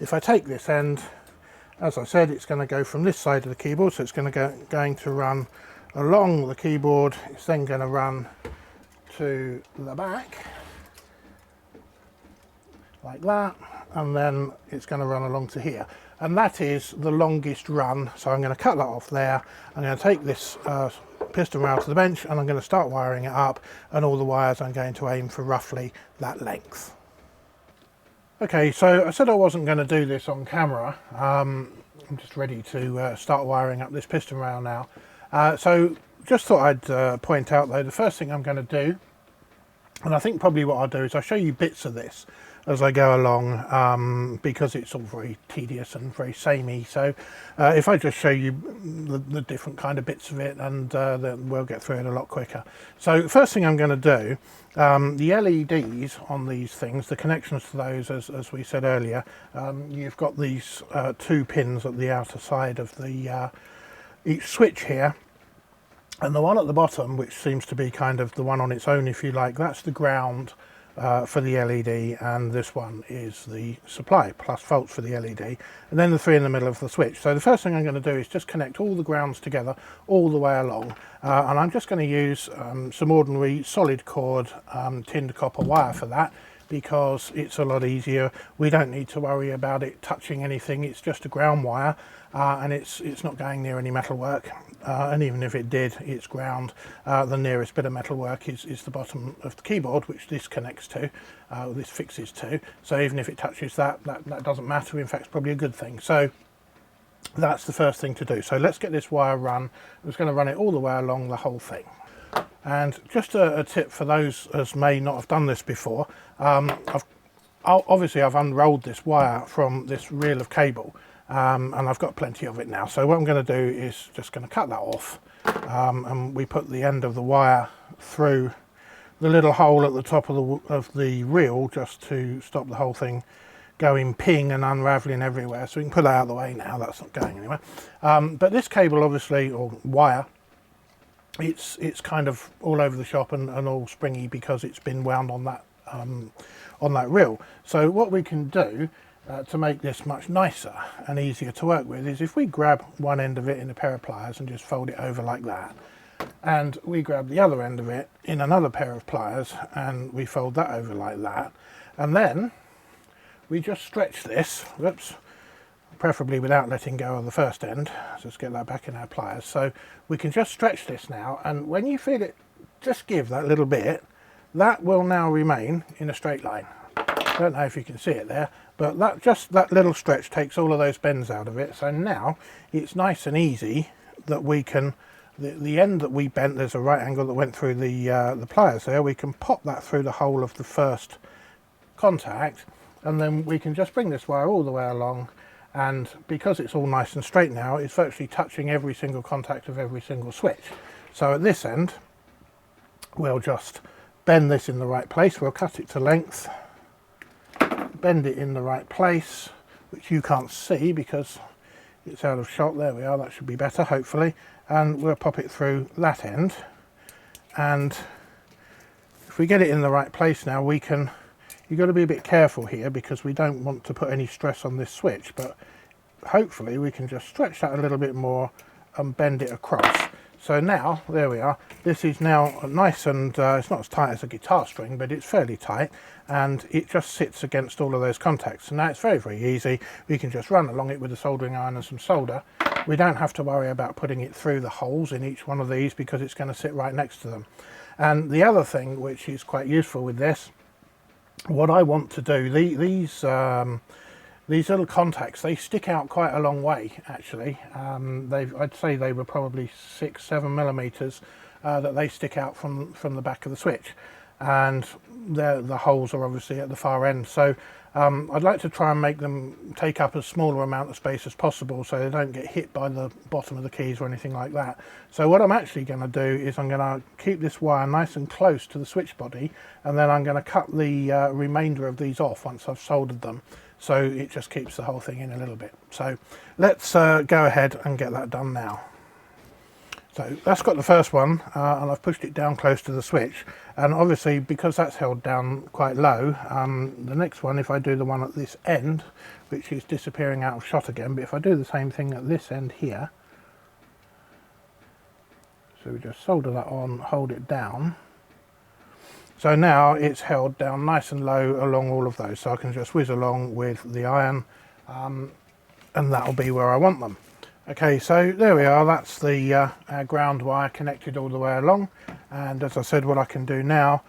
if I take this end, as I said, it's going to go from this side of the keyboard, so it's going to run along the keyboard. It's then going to run to the back like that, and then it's going to run along to here, and that is the longest run. So I'm going to cut that off there. I'm going to take this piston rail to the bench, and I'm going to start wiring it up, and all the wires I'm going to aim for roughly that length. Okay, so I said I wasn't going to do this on camera. I'm just ready to start wiring up this piston rail now. So just thought I'd point out though, the first thing I'm going to do And I think probably what I'll do is I'll show you bits of this as I go along, because it's all very tedious and very samey. So if I just show you the different kind of bits of it, and then we'll get through it a lot quicker. So first thing I'm going to do, the LEDs on these things, the connections to those, as we said earlier, you've got these 2 pins at the outer side of the each switch here. And the one at the bottom, which seems to be kind of the one on its own, if you like, that's the ground for the LED, and this one is the supply plus volts for the LED, and then the 3 in the middle of the switch. So the first thing I'm going to do is just connect all the grounds together all the way along, and I'm just going to use some ordinary solid cord tinned copper wire for that, because it's a lot easier. We don't need to worry about it touching anything. It's just a ground wire, and it's not going near any metalwork, and even if it did, it's ground. The nearest bit of metalwork is the bottom of the keyboard, which this connects to, this fixes to. So even if it touches that doesn't matter. In fact, it's probably a good thing. So that's the first thing to do. So let's get this wire run. I'm just going to run it all the way along the whole thing. And just a tip for those as may not have done this before, obviously I've unrolled this wire from this reel of cable, and I've got plenty of it now. So what I'm going to do is just going to cut that off, and we put the end of the wire through the little hole at the top of the reel, just to stop the whole thing going ping and unraveling everywhere. So we can put that out of the way now, that's not going anywhere. But this cable, obviously, or wire, it's kind of all over the shop and all springy because it's been wound on that reel. So what we can do to make this much nicer and easier to work with is if we grab one end of it in a pair of pliers and just fold it over like that, and we grab the other end of it in another pair of pliers and we fold that over like that, and then we just stretch this, whoops, preferably without letting go of the first end. Let's get that back in our pliers. So we can just stretch this now, and when you feel it just give that little bit, that will now remain in a straight line. I don't know if you can see it there, but that little stretch takes all of those bends out of it. So now it's nice and easy that we can, the end that we bent, there's a right angle that went through the pliers there, we can pop that through the hole of the first contact, and then we can just bring this wire all the way along. And because it's all nice and straight now, it's virtually touching every single contact of every single switch. So at this end, we'll just bend this in the right place. We'll cut it to length, bend it in the right place, which you can't see because it's out of shot. There we are, that should be better, hopefully. And we'll pop it through that end. And if we get it in the right place now, we can, you've got to be a bit careful here because we don't want to put any stress on this switch, but hopefully we can just stretch that a little bit more and bend it across. So now, there we are, this is now nice and it's not as tight as a guitar string, but it's fairly tight, and it just sits against all of those contacts. And now it's very, very easy. We can just run along it with a soldering iron and some solder. We don't have to worry about putting it through the holes in each one of these because it's going to sit right next to them. And the other thing which is quite useful with this, what I want to do, these little contacts, they stick out quite a long way actually. I'd say they were probably 6-7 millimeters that they stick out from the back of the switch, and the holes are obviously at the far end. So I'd like to try and make them take up as smaller amount of space as possible so they don't get hit by the bottom of the keys or anything like that. So what I'm actually going to do is I'm going to keep this wire nice and close to the switch body, and then I'm going to cut the remainder of these off once I've soldered them, so it just keeps the whole thing in a little bit. So let's go ahead and get that done now. So that's got the first one, and I've pushed it down close to the switch, and obviously because that's held down quite low, the next one, if I do the one at this end, which is disappearing out of shot again, but if I do the same thing at this end here, so we just solder that on, hold it down. So now it's held down nice and low along all of those, so I can just whiz along with the iron, and that'll be where I want them. Okay, so there we are, that's the our ground wire connected all the way along, and as I said, what I can do now,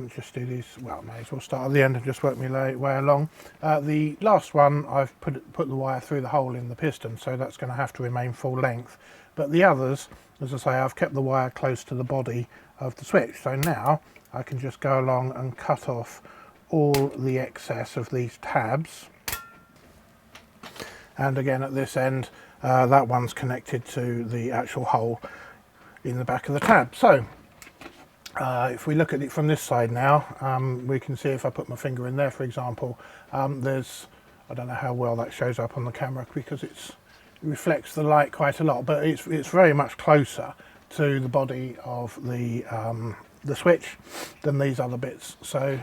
just do these, well, I may as well start at the end and just work my way along. The last one, I've put the wire through the hole in the piston, so that's going to have to remain full length, but the others, as I say, I've kept the wire close to the body of the switch. So now I can just go along and cut off all the excess of these tabs. And again at this end, that one's connected to the actual hole in the back of the tab. So if we look at it from this side now, we can see if I put my finger in there, for example, there's, I don't know how well that shows up on the camera because it reflects the light quite a lot, but it's very much closer to the body of the switch than these other bits. So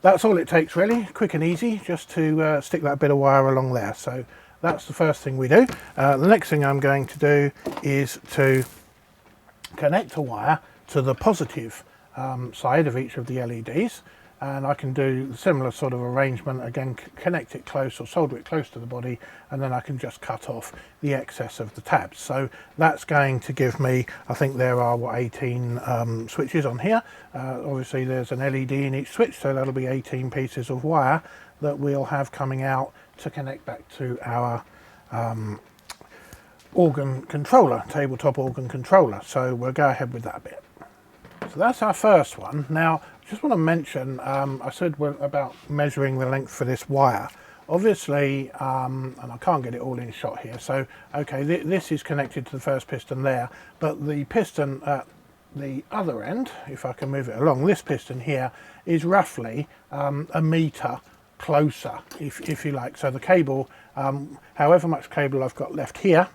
that's all it takes really, quick and easy, just to stick that bit of wire along there. So that's the first thing we do. The next thing I'm going to do is to connect a wire to the positive side of each of the LEDs, and I can do a similar sort of arrangement again, connect it close or solder it close to the body, and then I can just cut off the excess of the tabs. So that's going to give me, I think there are what, 18 switches on here. Obviously there's an LED in each switch, so that'll be 18 pieces of wire that we'll have coming out to connect back to our organ controller, tabletop organ controller. So we'll go ahead with that bit. So that's our first one. Now, I just want to mention, I said about measuring the length for this wire. Obviously, and I can't get it all in shot here, so okay, this is connected to the first piston there, but the piston at the other end, if I can move it along, this piston here is roughly a metre closer, if you like. So the cable, however much cable I've got left here,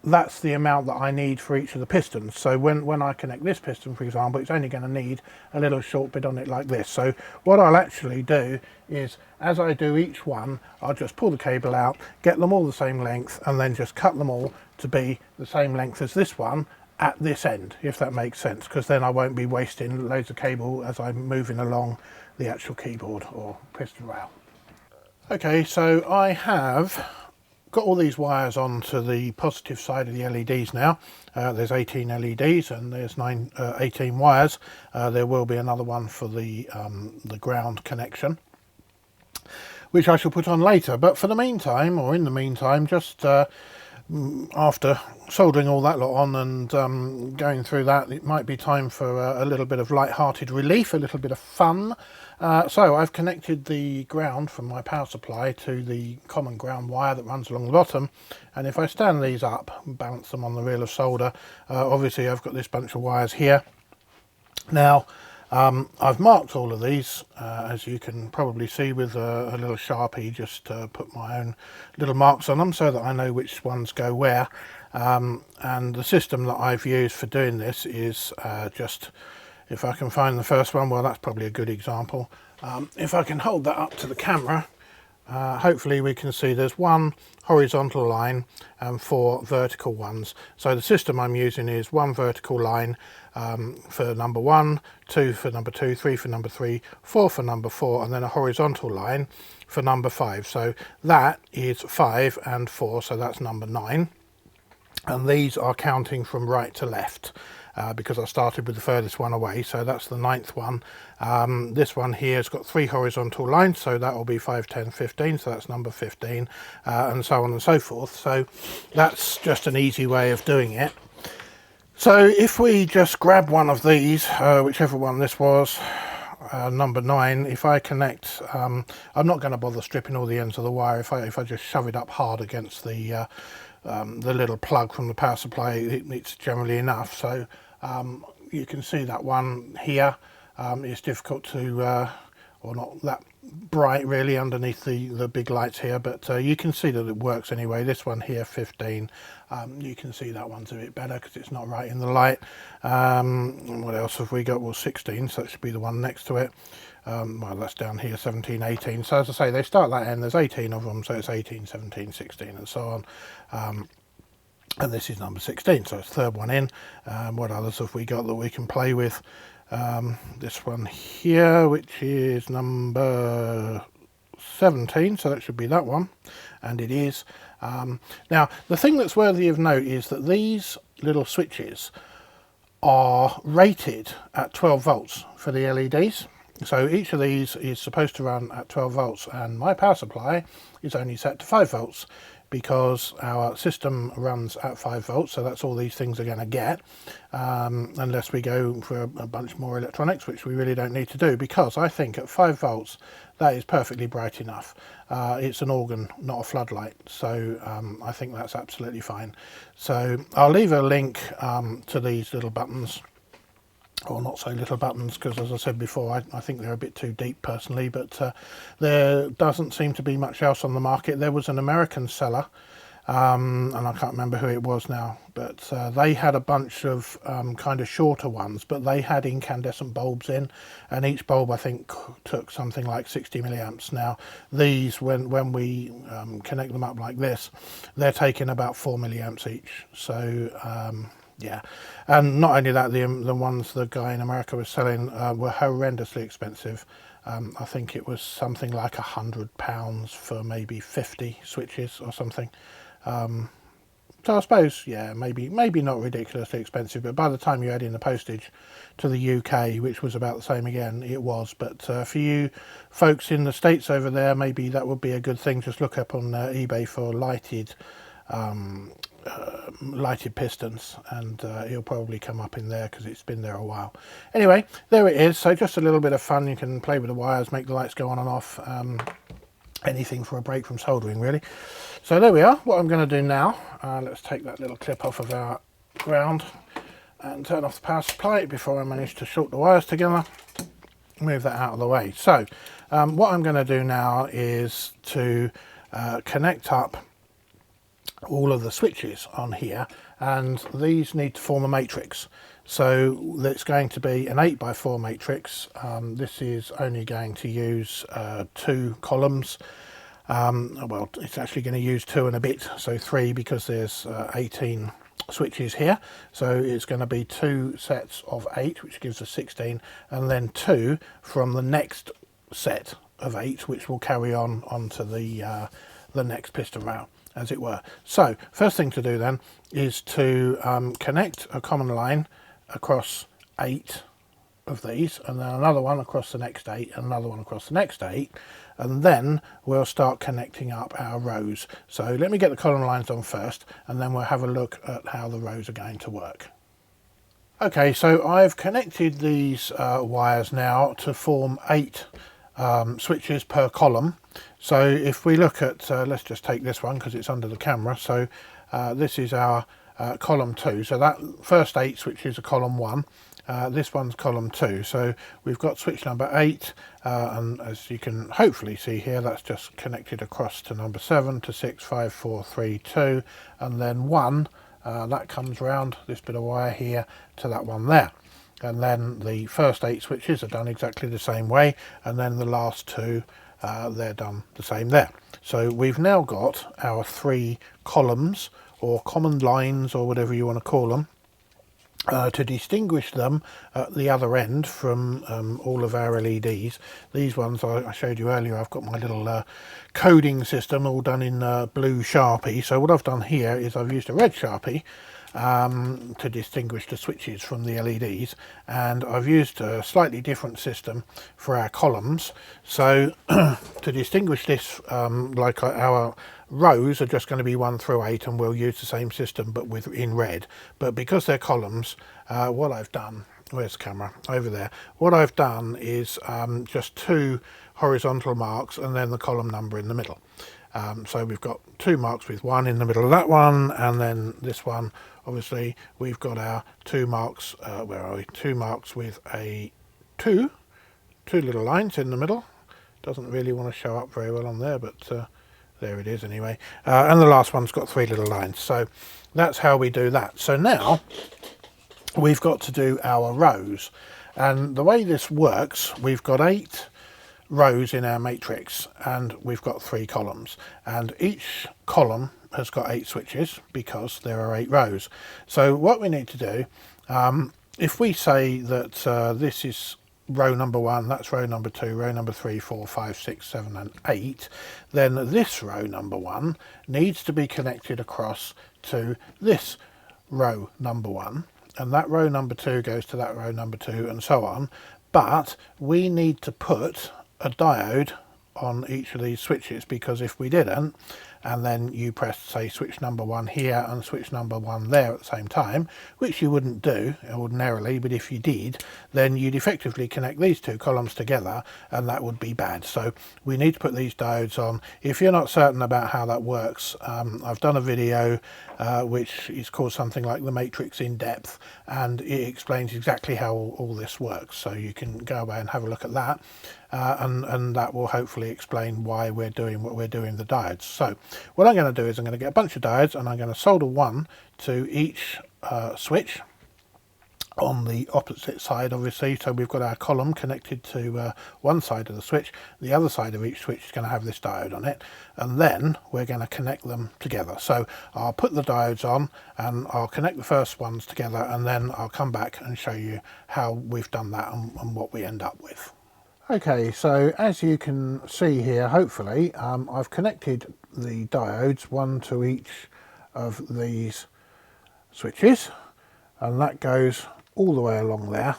that's the amount that I need for each of the pistons. So when I connect this piston, for example, it's only going to need a little short bit on it like this. So what I'll actually do is, as I do each one, I'll just pull the cable out, get them all the same length, and then just cut them all to be the same length as this one at this end, if that makes sense, because then I won't be wasting loads of cable as I'm moving along the actual keyboard or piston rail. Okay, so I have got all these wires onto the positive side of the LEDs now. There's 18 LEDs and there's 18 wires. There will be another one for the ground connection, which I shall put on later. But for the meantime, or in the meantime, just after soldering all that lot on and going through that, it might be time for a little bit of light-hearted relief, a little bit of fun. So I've connected the ground from my power supply to the common ground wire that runs along the bottom, and if I stand these up and balance them on the reel of solder, obviously I've got this bunch of wires here. Now I've marked all of these, as you can probably see, with a little Sharpie, just put my own little marks on them so that I know which ones go where. And the system that I've used for doing this is just, if I can find the first one, well, that's probably a good example. If I can hold that up to the camera, hopefully we can see there's one horizontal line and 4 vertical ones. So the system I'm using is 1 vertical line for number 1, 2 for number 2, 3 for number 3, 4 for number 4, and then a horizontal line for number 5. So that is 5 and 4, so that's number 9. And these are counting from right to left. Because I started with the furthest one away, so that's the 9th one. This one here has got 3 horizontal lines, so that will be 5, 10, 15, so that's number 15, and so on and so forth. So that's just an easy way of doing it. So if we just grab one of these, whichever one this was, number 9, if I connect, I'm not going to bother stripping all the ends of the wire. If I just shove it up hard against the little plug from the power supply, it's generally enough. So you can see that one here is difficult to, or not that bright really underneath the big lights here, but you can see that it works anyway. This one here, 15, you can see that one's a bit better because it's not right in the light. What else have we got? Well, 16, so that should be the one next to it. Well, that's down here, 17, 18. So as I say, they start that end, there's 18 of them, so it's 18, 17, 16 and so on. And this is number 16, so it's third one in. What others have we got that we can play with? This one here, which is number 17, so that should be that one, and it is. Now, the thing that's worthy of note is that these little switches are rated at 12 volts for the LEDs. So each of these is supposed to run at 12 volts, and my power supply is only set to 5 volts because our system runs at 5 volts, so that's all these things are going to get, unless we go for a bunch more electronics, which we really don't need to do, because I think at 5 volts that is perfectly bright enough. It's an organ, not a floodlight, so I think that's absolutely fine. So I'll leave a link to these little buttons, or not so little buttons, because as I said before, I think they're a bit too deep personally, but there doesn't seem to be much else on the market. There was an American seller, and I can't remember who it was now, but they had a bunch of kind of shorter ones, but they had incandescent bulbs in, and each bulb I think took something like 60 milliamps. Now these, when we connect them up like this, they're taking about 4 milliamps each. So yeah, and not only that, the ones the guy in America was selling were horrendously expensive. I think it was something like £100 for maybe 50 switches or something. So I suppose, yeah, maybe not ridiculously expensive, but by the time you add in the postage to the UK, which was about the same again, it was. But for you folks in the States over there, maybe that would be a good thing. Just look up on eBay for lighted pistons, and it'll probably come up in there because it's been there a while. Anyway, there it is. So just a little bit of fun. You can play with the wires, make the lights go on and off, anything for a break from soldering, really. So there we are. What I'm going to do now, let's take that little clip off of our ground and turn off the power supply before I manage to short the wires together. Move that out of the way. So what I'm going to do now is to connect up all of the switches on here, and these need to form a matrix. So it's going to be an 8x4 matrix. This is only going to use 2 columns. Well, it's actually going to use 2 and a bit, so 3, because there's 18 switches here. So it's going to be 2 sets of 8, which gives us 16, and then 2 from the next set of 8, which will carry on onto the next piston rail, as it were. So first thing to do then is to connect a common line across 8 of these, and then another one across the next 8, and another one across the next 8, and then we'll start connecting up our rows. So let me get the column lines on first, and then we'll have a look at how the rows are going to work. Okay, so I've connected these wires now to form 8 switches per column. So if we look at, let's just take this one because it's under the camera. So this is our column 2. So that first 8 switches are column 1. This one's column 2. So we've got switch number 8, and as you can hopefully see here, that's just connected across to number 7 to 6, 5, 4, 3, 2, and then 1. That comes round this bit of wire here to that one there. And then the first 8 switches are done exactly the same way, and then the last 2 they're done the same there. So we've now got our 3 columns, or common lines, or whatever you want to call them, to distinguish them at the other end from all of our LEDs. These ones I showed you earlier, I've got my little coding system all done in blue Sharpie. So what I've done here is I've used a red Sharpie to distinguish the switches from the LEDs, and I've used a slightly different system for our columns. So to distinguish this, like our rows are just going to be 1 through 8, and we'll use the same system but in red. But because they're columns, what I've done, where's the camera? Over there. What I've done is just 2 horizontal marks and then the column number in the middle. So we've got 2 marks with 1 in the middle of that one, and then this one, obviously we've got our 2 marks, where are we? 2 marks with a 2 little lines in the middle. Doesn't really want to show up very well on there, but there it is anyway. And the last one's got 3 little lines. So that's how we do that. So now we've got to do our rows, and the way this works, we've got 8 rows in our matrix, and we've got 3 columns, and each column has got 8 switches because there are 8 rows. So what we need to do, if we say that this is row number 1, that's row number 2, row number 3, 4, 5, 6, 7 and 8, then this row number 1 needs to be connected across to this row number 1, and that row number 2 goes to that row number 2, and so on. But we need to put a diode on each of these switches, because if we didn't, and then you press, say, switch number 1 here and switch number 1 there at the same time, which you wouldn't do ordinarily, but if you did, then you'd effectively connect these two columns together, and that would be bad. So we need to put these diodes on. If you're not certain about how that works, I've done a video which is called something like The Matrix in Depth, and it explains exactly how all this works, so you can go away and have a look at that, and that will hopefully explain why we're doing what we're doing with the diodes. So what I'm going to do is I'm going to get a bunch of diodes, and I'm going to solder one to each switch on the opposite side, obviously. So we've got our column connected to one side of the switch. The other side of each switch is going to have this diode on it, and then we're going to connect them together. So I'll put the diodes on and I'll connect the first ones together, and then I'll come back and show you how we've done that and what we end up with. Okay, so as you can see here, hopefully, I've connected the diodes, one to each of these switches, and that goes all the way along there.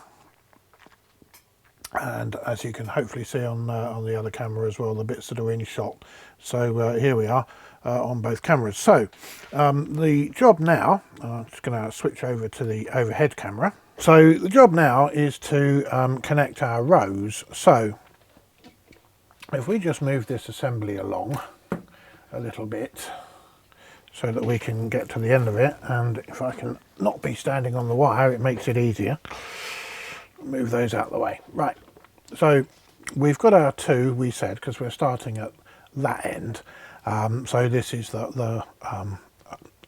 And as you can hopefully see on the other camera as well, the bits that are in shot. So here we are on both cameras. So the job now, I'm just going to switch over to the overhead camera. So the job now is to connect our rows. So if we just move this assembly along a little bit so that we can get to the end of it, and if I can not be standing on the wire, it makes it easier. Move those out of the way. Right, so we've got our two, we said, because we're starting at that end. So this is the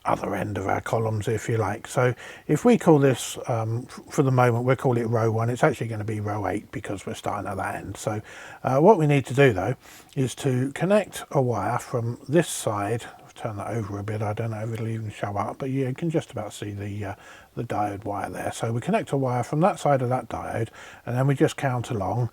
other end of our columns, if you like. So if we call this, for the moment, we'll call it row 1. It's actually going to be row 8 because we're starting at that end. So what we need to do, though, is to connect a wire from this side. Turn that over a bit, I don't know if it'll even show up, but you can just about see the diode wire there. So we connect a wire from that side of that diode, and then we just count along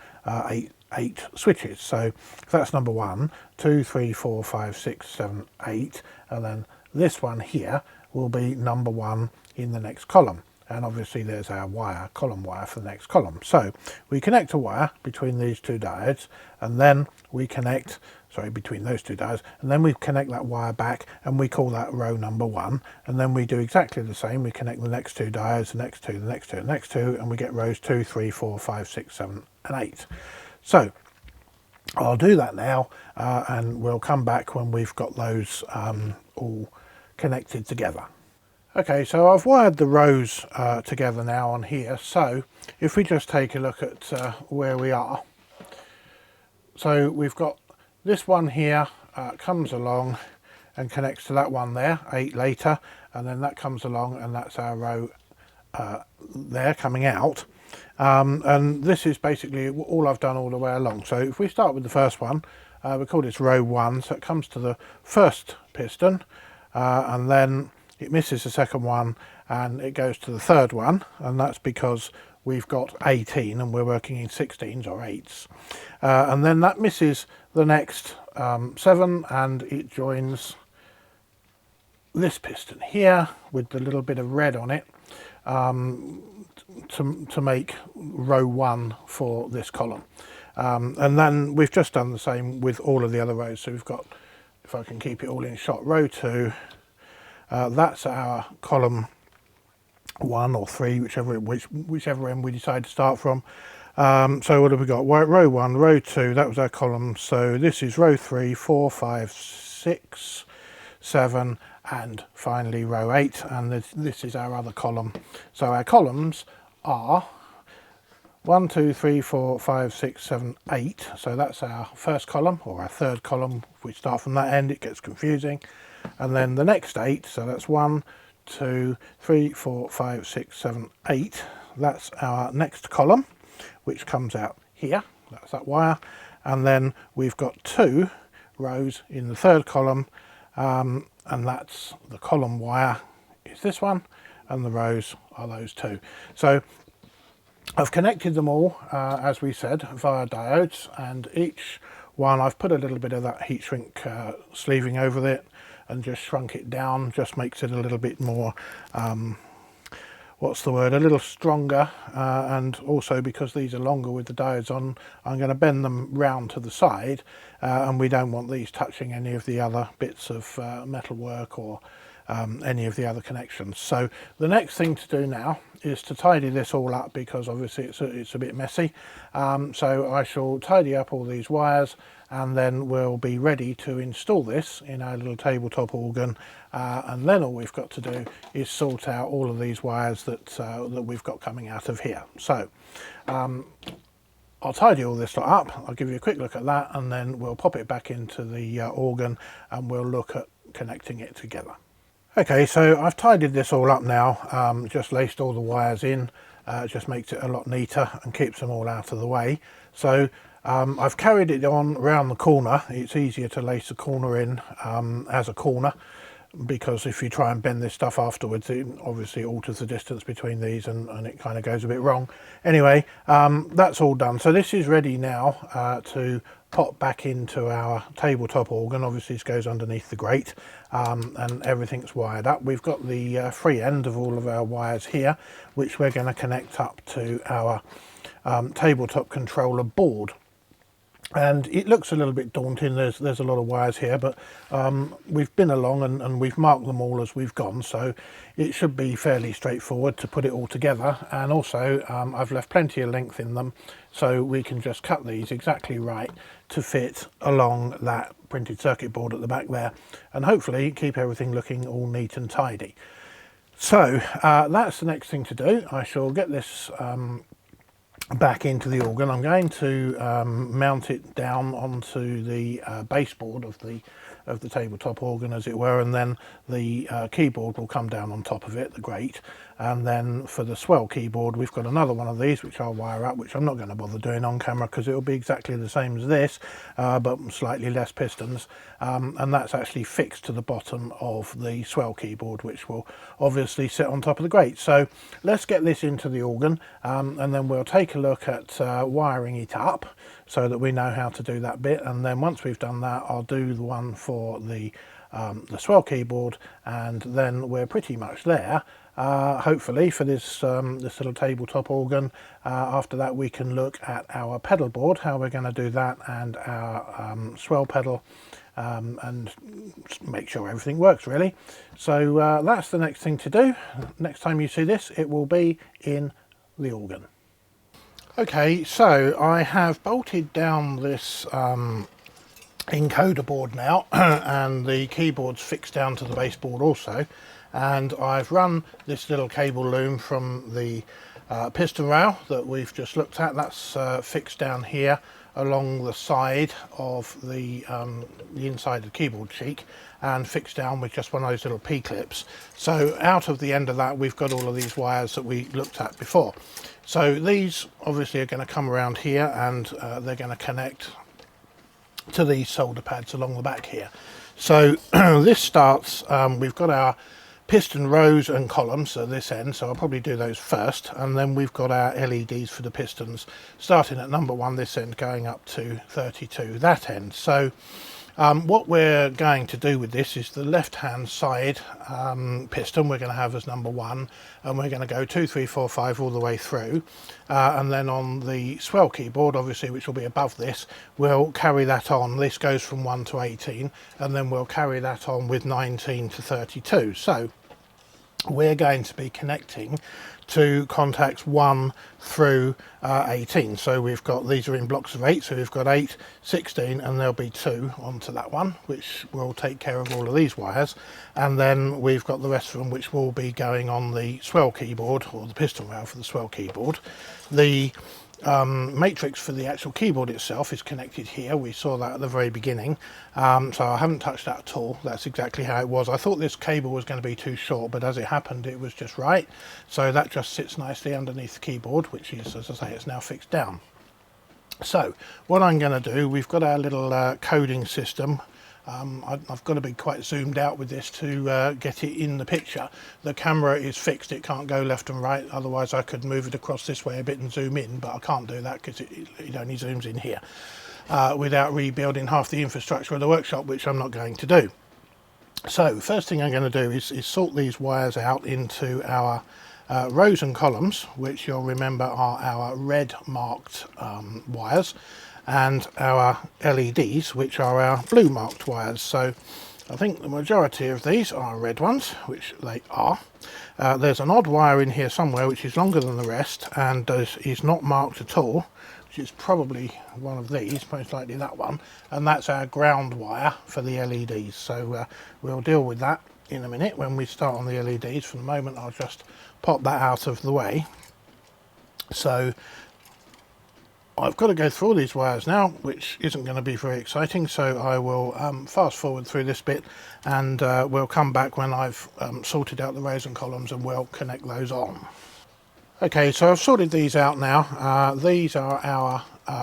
eight switches. So that's number 1, 2, 3, 4, 5, 6, 7, 8, and then this one here will be number 1 in the next column. And obviously there's our wire, column wire for the next column. So we connect a wire between these two diodes, and then we connect, between those two diodes, and then we connect that wire back, and we call that row number 1. And then we do exactly the same. We connect the next two diodes, the next two, the next two, the next two, and we get rows 2, 3, 4, 5, 6, 7, and 8. So I'll do that now, and we'll come back when we've got those all connected together. Okay, so I've wired the rows together now on here. So if we just take a look at where we are. So we've got this one here comes along and connects to that one there, 8 later, and then that comes along, and that's our row there coming out. And this is basically all I've done all the way along. So if we start with the first one, we call this row 1, so it comes to the first piston, and then it misses the second one and it goes to the third one, and that's because we've got 18 and we're working in 16s or 8s. And then that misses the next 7, and it joins this piston here with the little bit of red on it to make row 1 for this column. And then we've just done the same with all of the other rows. So we've got, if I can keep it all in shot, row 2. That's our column 1 or 3, whichever end we decide to start from. So what have we got? Row 1, row 2, that was our column. So this is row 3, 4, 5, 6, 7, and finally row 8. And this is our other column. So our columns are 1, 2, 3, 4, 5, 6, 7, 8. So that's our first column, or our third column. If we start from that end, it gets confusing. And then the next 8, so that's 1, 2, 3, 4, 5, 6, 7, 8. That's our next column, which comes out here. That's that wire. And then we've got 2 rows in the third column, and that's the column wire is this one, and the rows are those 2. So I've connected them all, as we said, via diodes, and each one I've put a little bit of that heat shrink sleeving over it and just shrunk it down. Just makes it a little bit more what's the word, a little stronger, and also because these are longer with the diodes on, I'm going to bend them round to the side, and we don't want these touching any of the other bits of metal work or any of the other connections. So the next thing to do now is to tidy this all up, because obviously it's a bit messy. So I shall tidy up all these wires, and then we'll be ready to install this in our little tabletop organ, and then all we've got to do is sort out all of these wires that we've got coming out of here. So I'll tidy all this lot up, I'll give you a quick look at that, and then we'll pop it back into the organ and we'll look at connecting it together. Okay, so I've tidied this all up now, just laced all the wires in. It just makes it a lot neater and keeps them all out of the way. So I've carried it on around the corner. It's easier to lace the corner in as a corner, because if you try and bend this stuff afterwards, it obviously alters the distance between these, and it kind of goes a bit wrong. Anyway, that's all done. So this is ready now to pop back into our tabletop organ. Obviously this goes underneath the grate, and everything's wired up. We've got the free end of all of our wires here, which we're going to connect up to our tabletop controller board. And it looks a little bit daunting, there's a lot of wires here, but we've been along and we've marked them all as we've gone, so it should be fairly straightforward to put it all together. And also I've left plenty of length in them, so we can just cut these exactly right to fit along that printed circuit board at the back there, and hopefully keep everything looking all neat and tidy. So that's the next thing to do. I shall get this back into the organ. I'm going to mount it down onto the baseboard of the tabletop organ, as it were, and then the keyboard will come down on top of it, the grate. And then for the Swell keyboard, we've got another one of these which I'll wire up, which I'm not going to bother doing on camera because it'll be exactly the same as this, but slightly less pistons, and that's actually fixed to the bottom of the Swell keyboard, which will obviously sit on top of the grate. So let's get this into the organ, and then we'll take a look at wiring it up so that we know how to do that bit. And then once we've done that, I'll do the one for the Swell keyboard, and then we're pretty much there, hopefully, for this this little tabletop organ. After that we can look at our pedal board, how we're going to do that, and our Swell pedal, and make sure everything works really. So that's the next thing to do. Next time you see this, it will be in the organ. Okay, so I have bolted down this encoder board now, and the keyboard's fixed down to the baseboard also, and I've run this little cable loom from the piston rail that we've just looked at. That's fixed down here along the side of the inside of the keyboard cheek, and fixed down with just one of those little P-clips. So out of the end of that we've got all of these wires that we looked at before. So these obviously are going to come around here, and they're going to connect to these solder pads along the back here. So this starts, we've got our piston rows and columns at this end, so I'll probably do those first, and then we've got our LEDs for the pistons starting at number 1 this end, going up to 32 that end. So what we're going to do with this is the left hand side piston we're going to have as number 1, and we're going to go 2, 3, 4, 5 all the way through, and then on the Swell keyboard, obviously, which will be above this, we'll carry that on. This goes from 1 to 18, and then we'll carry that on with 19 to 32. So we're going to be connecting to contacts 1 through 18. So we've got, these are in blocks of 8, so we've got 8, 16, and there'll be 2 onto that one, which will take care of all of these wires. And then we've got the rest of them which will be going on the Swell keyboard, or the piston rail for the Swell keyboard. The matrix for the actual keyboard itself is connected here. We saw that at the very beginning, so I haven't touched that at all. That's exactly how it was. I thought this cable was going to be too short, but as it happened it was just right, so that just sits nicely underneath the keyboard, which is, as I say, it's now fixed down. So what I'm going to do, we've got our little coding system. I've got to be quite zoomed out with this to get it in the picture. The camera is fixed, it can't go left and right, otherwise I could move it across this way a bit and zoom in, but I can't do that because it only zooms in here without rebuilding half the infrastructure of the workshop, which I'm not going to do. So first thing I'm going to do is sort these wires out into our rows and columns, which you'll remember are our red marked wires, and our LEDs, which are our blue marked wires. So I think the majority of these are red ones, which they are. There's an odd wire in here somewhere which is longer than the rest and is not marked at all, which is probably one of these, most likely that one, and that's our ground wire for the LEDs. So we'll deal with that in a minute when we start on the LEDs. For the moment I'll just pop that out of the way. So I've got to go through all these wires now, which isn't going to be very exciting, so I will fast forward through this bit, and we'll come back when I've sorted out the rows and columns, and we'll connect those on. Okay, so I've sorted these out now. These are our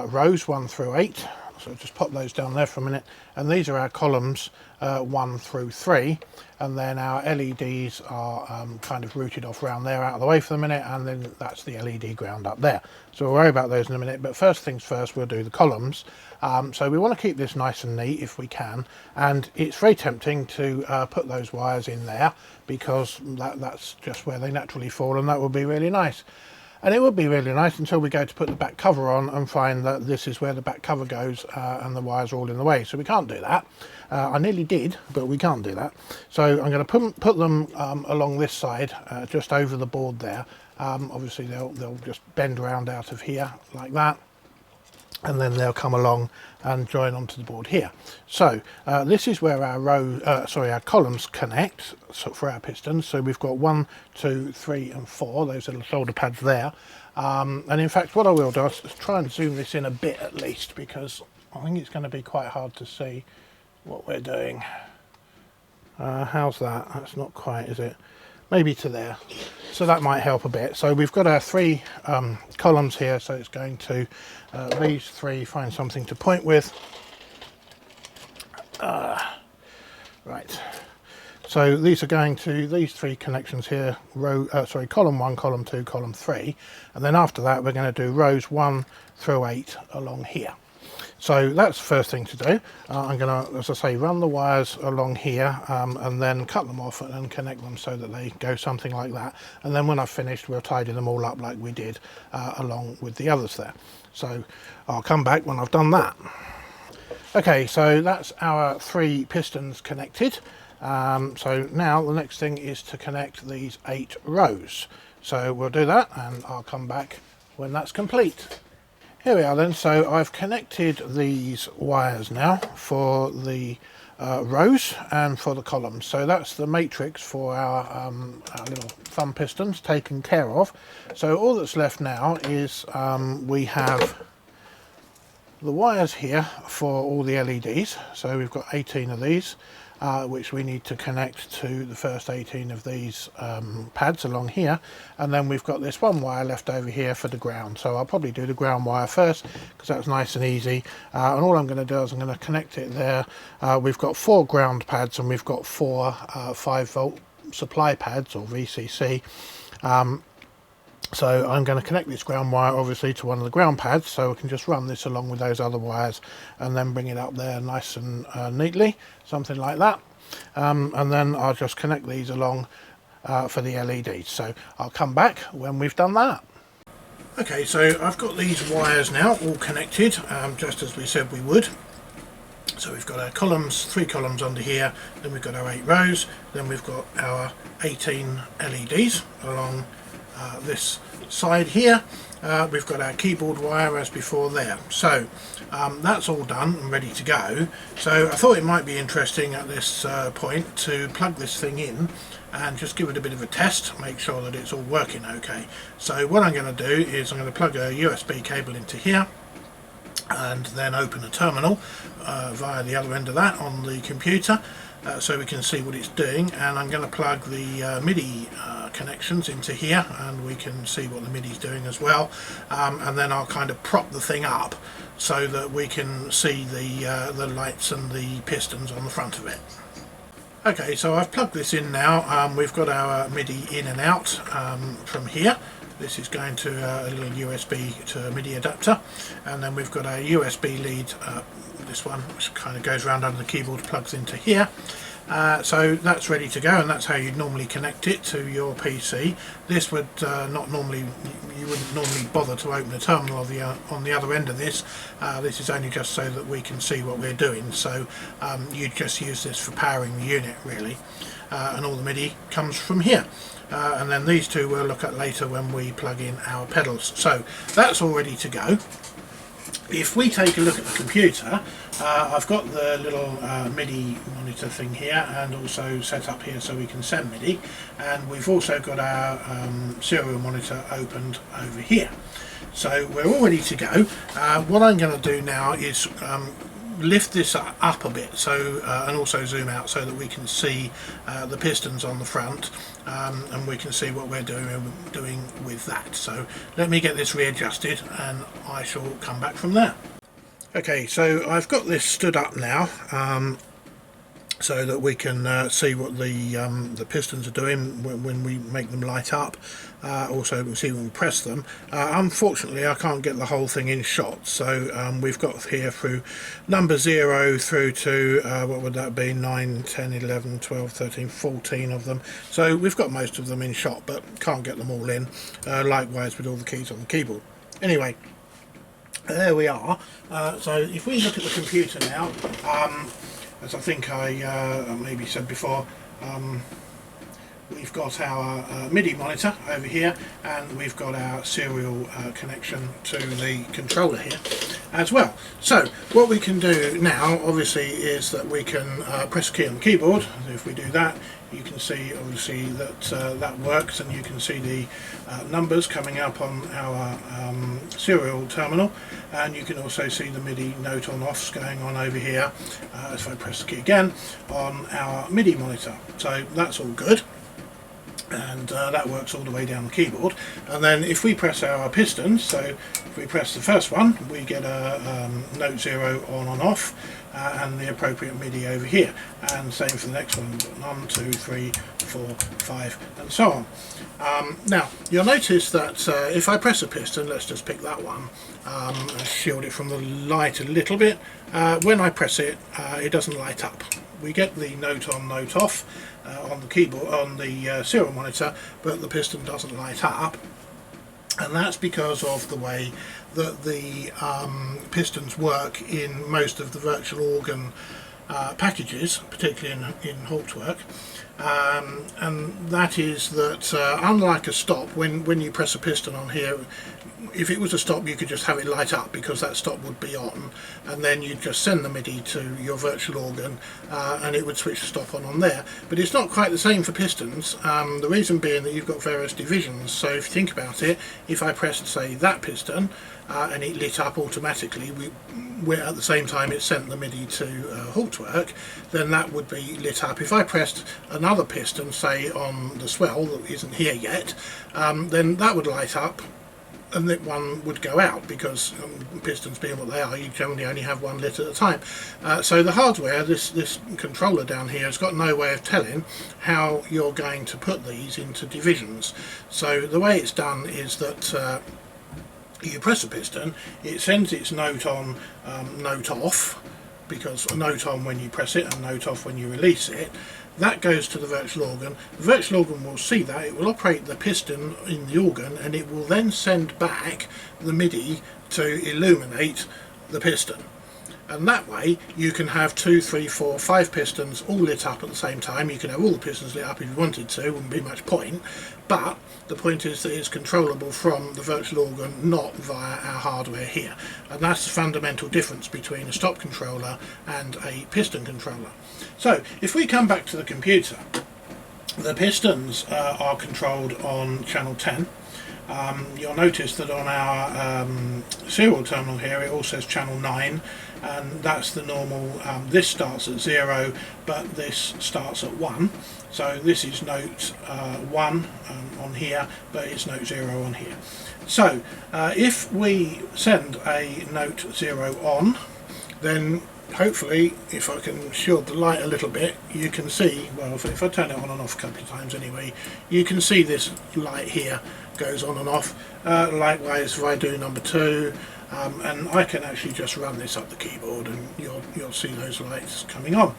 rows 1 through 8, so just pop those down there for a minute, and these are our columns 1 through 3, and then our LEDs are kind of routed off around there out of the way for the minute, and then that's the LED ground up there. So we'll worry about those in a minute, but first things first, we'll do the columns. So we want to keep this nice and neat if we can, and it's very tempting to put those wires in there because that's just where they naturally fall, and that would be really nice. And it would be really nice until we go to put the back cover on and find that this is where the back cover goes and the wires are all in the way. So we can't do that. I nearly did, but we can't do that. So I'm going to put them along this side, just over the board there. Obviously they'll just bend around out of here like that, and then they'll come along and join onto the board here. So this is where our our columns connect, so for our pistons. So we've got 1, 2, 3 and 4, those little shoulder pads there. And in fact what I will do is try and zoom this in a bit at least, because I think it's going to be quite hard to see what we're doing. How's that? That's not quite, is it? Maybe to there. So that might help a bit. So we've got our 3 columns here, so it's going to these 3, find something to point with. Right. So these are going to these 3 connections here, column 1, column 2, column 3, and then after that we're going to do rows 1 through 8 along here. So that's the first thing to do. I'm going to, as I say, run the wires along here and then cut them off and connect them so that they go something like that. And then when I've finished, we'll tidy them all up like we did along with the others there. So I'll come back when I've done that. Okay, so that's our 3 pistons connected. So now the next thing is to connect these 8 rows. So we'll do that and I'll come back when that's complete. Here we are then. So I've connected these wires now for the rows and for the columns. So that's the matrix for our little thumb pistons taken care of. So all that's left now is we have the wires here for all the LEDs. So we've got 18 of these, which we need to connect to the first 18 of these pads along here, and then we've got this one wire left over here for the ground. So I'll probably do the ground wire first because that's nice and easy, and all I'm going to do is I'm going to connect it there. We've got 4 ground pads and we've got 4 5-volt supply pads, or VCC. So I'm going to connect this ground wire obviously to one of the ground pads, so I can just run this along with those other wires and then bring it up there nice and neatly, something like that. And then I'll just connect these along for the LEDs. So I'll come back when we've done that. Okay, so I've got these wires now all connected, just as we said we would. So we've got our columns, 3 columns under here, then we've got our 8 rows, then we've got our 18 LEDs along this side here. We've got our keyboard wire as before there. So that's all done and ready to go. So I thought it might be interesting at this point to plug this thing in and just give it a bit of a test, make sure that it's all working okay. So what I'm going to do is I'm going to plug a USB cable into here and then open a terminal via the other end of that on the computer, so we can see what it's doing, and I'm going to plug the MIDI connections into here and we can see what the MIDI is doing as well, and then I'll kind of prop the thing up so that we can see the lights and the pistons on the front of it. Okay, so I've plugged this in now. We've got our MIDI in and out from here. This is going to a little USB to a MIDI adapter, and then we've got a USB lead, this one, which kind of goes around under the keyboard, plugs into here, So that's ready to go, and that's how you'd normally connect it to your PC. This would not normally, you wouldn't normally bother to open a terminal on the other end of this. This is only just so that we can see what we're doing, so you'd just use this for powering the unit really, and all the MIDI comes from here. And then these two we'll look at later when we plug in our pedals. So that's all ready to go. If we take a look at the computer, I've got the little MIDI monitor thing here, and also set up here so we can send MIDI, and we've also got our serial monitor opened over here. So we're all ready to go. What I'm going to do now is lift this up a bit, so and also zoom out so that we can see the pistons on the front, and we can see what we're doing with that. So let me get this readjusted and I shall come back from there. Okay, so I've got this stood up now, so that we can see what the pistons are doing when we make them light up. Also we can see when we press them. Unfortunately I can't get the whole thing in shot, so we've got here through number 0 through to what would that be, 9, 10, 11, 12, 13, 14 of them. So we've got most of them in shot but can't get them all in, likewise with all the keys on the keyboard. Anyway, there we are. So if we look at the computer now, as I think I maybe said before, we've got our MIDI monitor over here, and we've got our serial connection to the controller here as well. So what we can do now obviously is that we can press a key on the keyboard. If we do that, you can see obviously that that works, and you can see the numbers coming up on our serial terminal, and you can also see the MIDI note on offs going on over here if I press the key again on our MIDI monitor. So that's all good, and that works all the way down the keyboard. And then if we press our pistons, so if we press the first one, we get a note 0 on and off, and the appropriate MIDI over here, and same for the next one. 1, 2, 3, 4, 5 and so on. Now you'll notice that if I press a piston, let's just pick that one, and shield it from the light a little bit, when I press it, it doesn't light up. We get the note on, note off on the keyboard, on the serial monitor, but the piston doesn't light up, and that's because of the way that the pistons work in most of the virtual organ packages, particularly in Hauptwerk. And that is that unlike a stop, when you press a piston on here, if it was a stop you could just have it light up because that stop would be on, and then you'd just send the MIDI to your virtual organ and it would switch the stop on there. But it's not quite the same for pistons, the reason being that you've got various divisions. So if you think about it, if I pressed say that piston and it lit up automatically, where at the same time it sent the MIDI to Hauptwerk, then that would be lit up. If I pressed another piston, say on the Swell that isn't here yet, then that would light up, and that one would go out, because pistons being what they are, you generally only have one lit at a time. So the hardware, this controller down here, has got no way of telling how you're going to put these into divisions. So the way it's done is that you press a piston, it sends its note on, note off, because a note on when you press it and note off when you release it. That goes to the virtual organ. The virtual organ will see that, it will operate the piston in the organ, and it will then send back the MIDI to illuminate the piston. And that way you can have 2, 3, 4, 5 pistons all lit up at the same time. You can have all the pistons lit up if you wanted to, wouldn't be much point, but the point is that it's controllable from the virtual organ, not via our hardware here. And that's the fundamental difference between a stop controller and a piston controller. So if we come back to the computer, the pistons are controlled on channel 10. You'll notice that on our serial terminal here it all says channel 9, and that's the normal. This starts at 0 but this starts at 1, so this is note 1 on here, but it's note 0 on here. So if we send a note 0 on, then hopefully, if I can shield the light a little bit, you can see, well, if I turn it on and off a couple of times anyway, you can see this light here goes on and off. Likewise if I do number 2, and I can actually just run this up the keyboard and you'll see those lights coming on.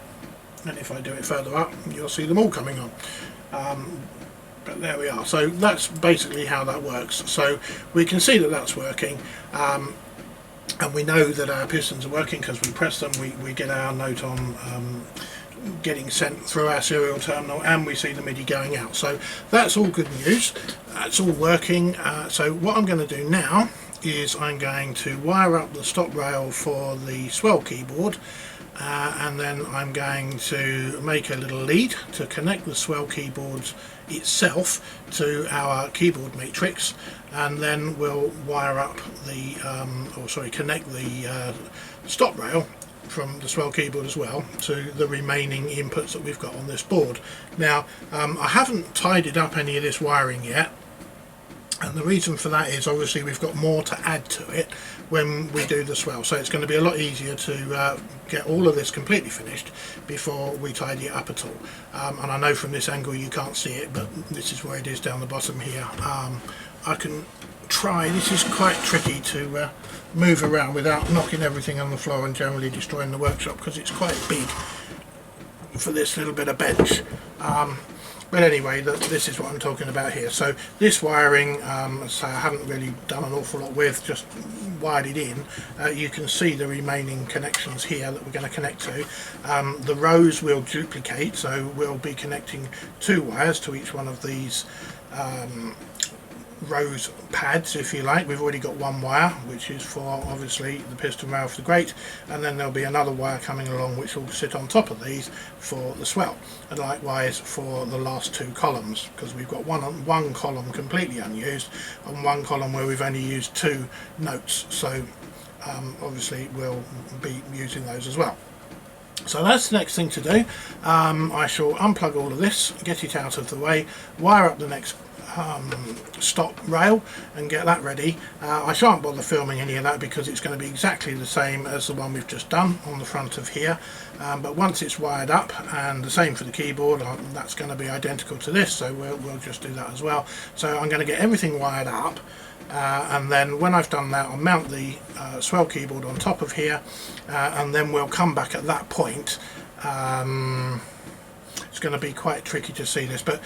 and if I do it further up you'll see them all coming on. But there we are. So that's basically how that works. So we can see that that's working, and we know that our pistons are working because we press them, we get our note on getting sent through our serial terminal, and we see the MIDI going out. So that's all good news. That's all working. So what I'm going to do now is I'm going to wire up the stop rail for the Swell keyboard, and then I'm going to make a little lead to connect the Swell keyboard itself to our keyboard matrix, and then we'll wire up the connect the stop rail from the Swell keyboard as well to the remaining inputs that we've got on this board. Now I haven't tidied up any of this wiring yet, and the reason for that is obviously we've got more to add to it when we do the Swell, so it's going to be a lot easier to get all of this completely finished before we tidy it up at all. And I know from this angle you can't see it, but this is where it is down the bottom here. I can try, this is quite tricky to move around without knocking everything on the floor and generally destroying the workshop, because it's quite big for this little bit of bench. But anyway, this is what I'm talking about here. So this wiring, so I haven't really done an awful lot with, just wired it in. You can see the remaining connections here that we're going to connect to. The rows will duplicate, so we'll be connecting 2 wires to each one of these rows pads, if you like. We've already got 1 wire, which is for obviously the piston rail for the grate, and then there'll be another wire coming along which will sit on top of these for the Swell, and likewise for the last 2 columns, because we've got one column completely unused and 1 column where we've only used 2 notes, so obviously we'll be using those as well. So that's the next thing to do. I shall unplug all of this, get it out of the way, wire up the next stop rail and get that ready. I shan't bother filming any of that because it's going to be exactly the same as the one we've just done on the front of here, but once it's wired up, and the same for the keyboard, that's going to be identical to this, so we'll just do that as well. So I'm going to get everything wired up, and then when I've done that I'll mount the Swell keyboard on top of here, and then we'll come back at that point. It's going to be quite tricky to see this, but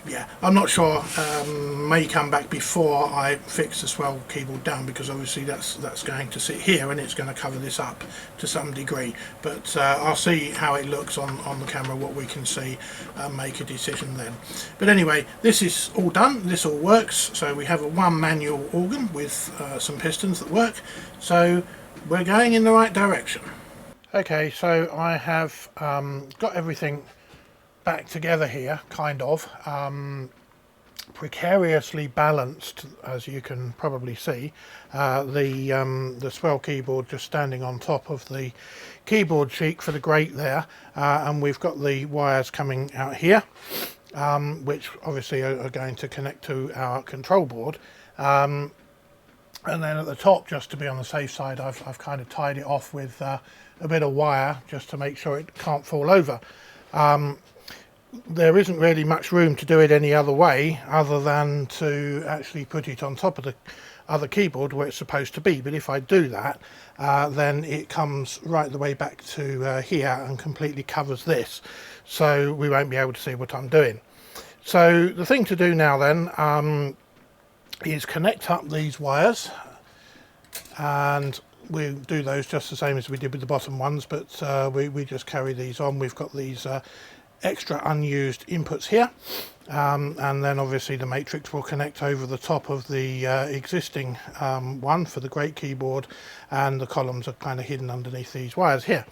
yeah, I'm not sure. May come back before I fix the Swell keyboard down, because obviously that's going to sit here and it's going to cover this up to some degree, but I'll see how it looks on the camera, what we can see, and make a decision then. But anyway, this is all done, this all works. So we have a 1 manual organ with some pistons that work, so we're going in the right direction. Okay, so I have got everything back together here, kind of, precariously balanced, as you can probably see. The Swell keyboard just standing on top of the keyboard cheek for the grate there, and we've got the wires coming out here, which obviously are going to connect to our control board. And then at the top, just to be on the safe side, I've kind of tied it off with a bit of wire just to make sure it can't fall over. There isn't really much room to do it any other way other than to actually put it on top of the other keyboard where it's supposed to be, but if I do that, then it comes right the way back to here and completely covers this, so we won't be able to see what I'm doing. So the thing to do now then is connect up these wires, and we'll do those just the same as we did with the bottom ones, but we just carry these on. We've got these extra unused inputs here, and then obviously the matrix will connect over the top of the existing one for the grate keyboard, and the columns are kind of hidden underneath these wires here.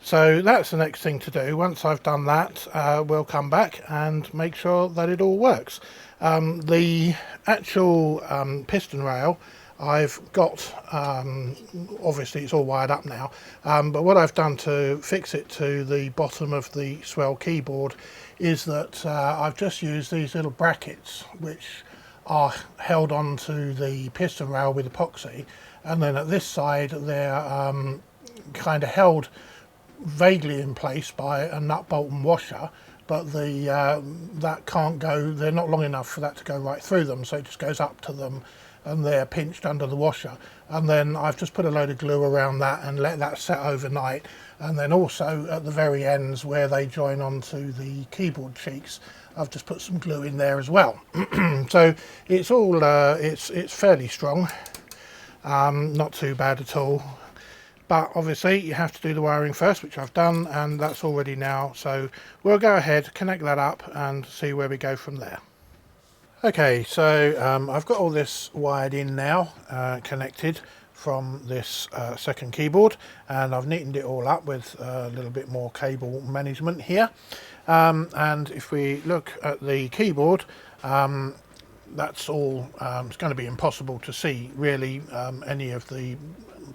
So that's the next thing to do. Once I've done that, we'll come back and make sure that it all works. The actual piston rail I've got, obviously it's all wired up now, but what I've done to fix it to the bottom of the Swell keyboard is that I've just used these little brackets which are held onto the piston rail with epoxy, and then at this side they're kind of held vaguely in place by a nut, bolt and washer, but that can't go, they're not long enough for that to go right through them, so it just goes up to them and they're pinched under the washer, and then I've just put a load of glue around that and let that set overnight. And then also at the very ends where they join onto the keyboard cheeks, I've just put some glue in there as well. So it's all it's fairly strong, not too bad at all. But obviously you have to do the wiring first, which I've done, and that's all ready now. So we'll go ahead, connect that up and see where we go from there. Okay, so I've got all this wired in now, connected from this second keyboard, and I've neatened it all up with a little bit more cable management here. And if we look at the keyboard, that's all, it's going to be impossible to see really any of the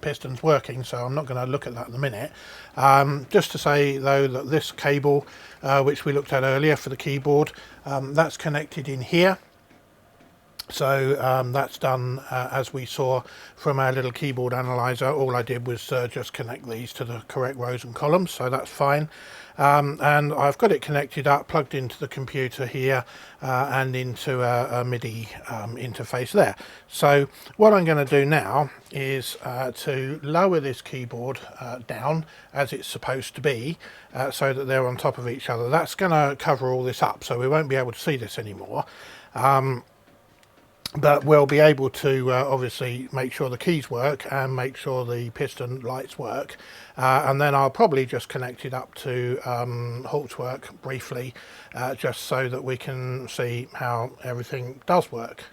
pistons working, so I'm not going to look at that in a minute. Just to say though that this cable, which we looked at earlier for the keyboard, that's connected in here. So that's done as we saw from our little keyboard analyzer. All I did was just connect these to the correct rows and columns, so that's fine. And I've got it connected up, plugged into the computer here, and into a MIDI interface there. So what I'm going to do now is to lower this keyboard down as it's supposed to be, so that they're on top of each other. That's going to cover all this up, so we won't be able to see this anymore. But we'll be able to obviously make sure the keys work and make sure the piston lights work, and then I'll probably just connect it up to Hauptwerk briefly, just so that we can see how everything does work.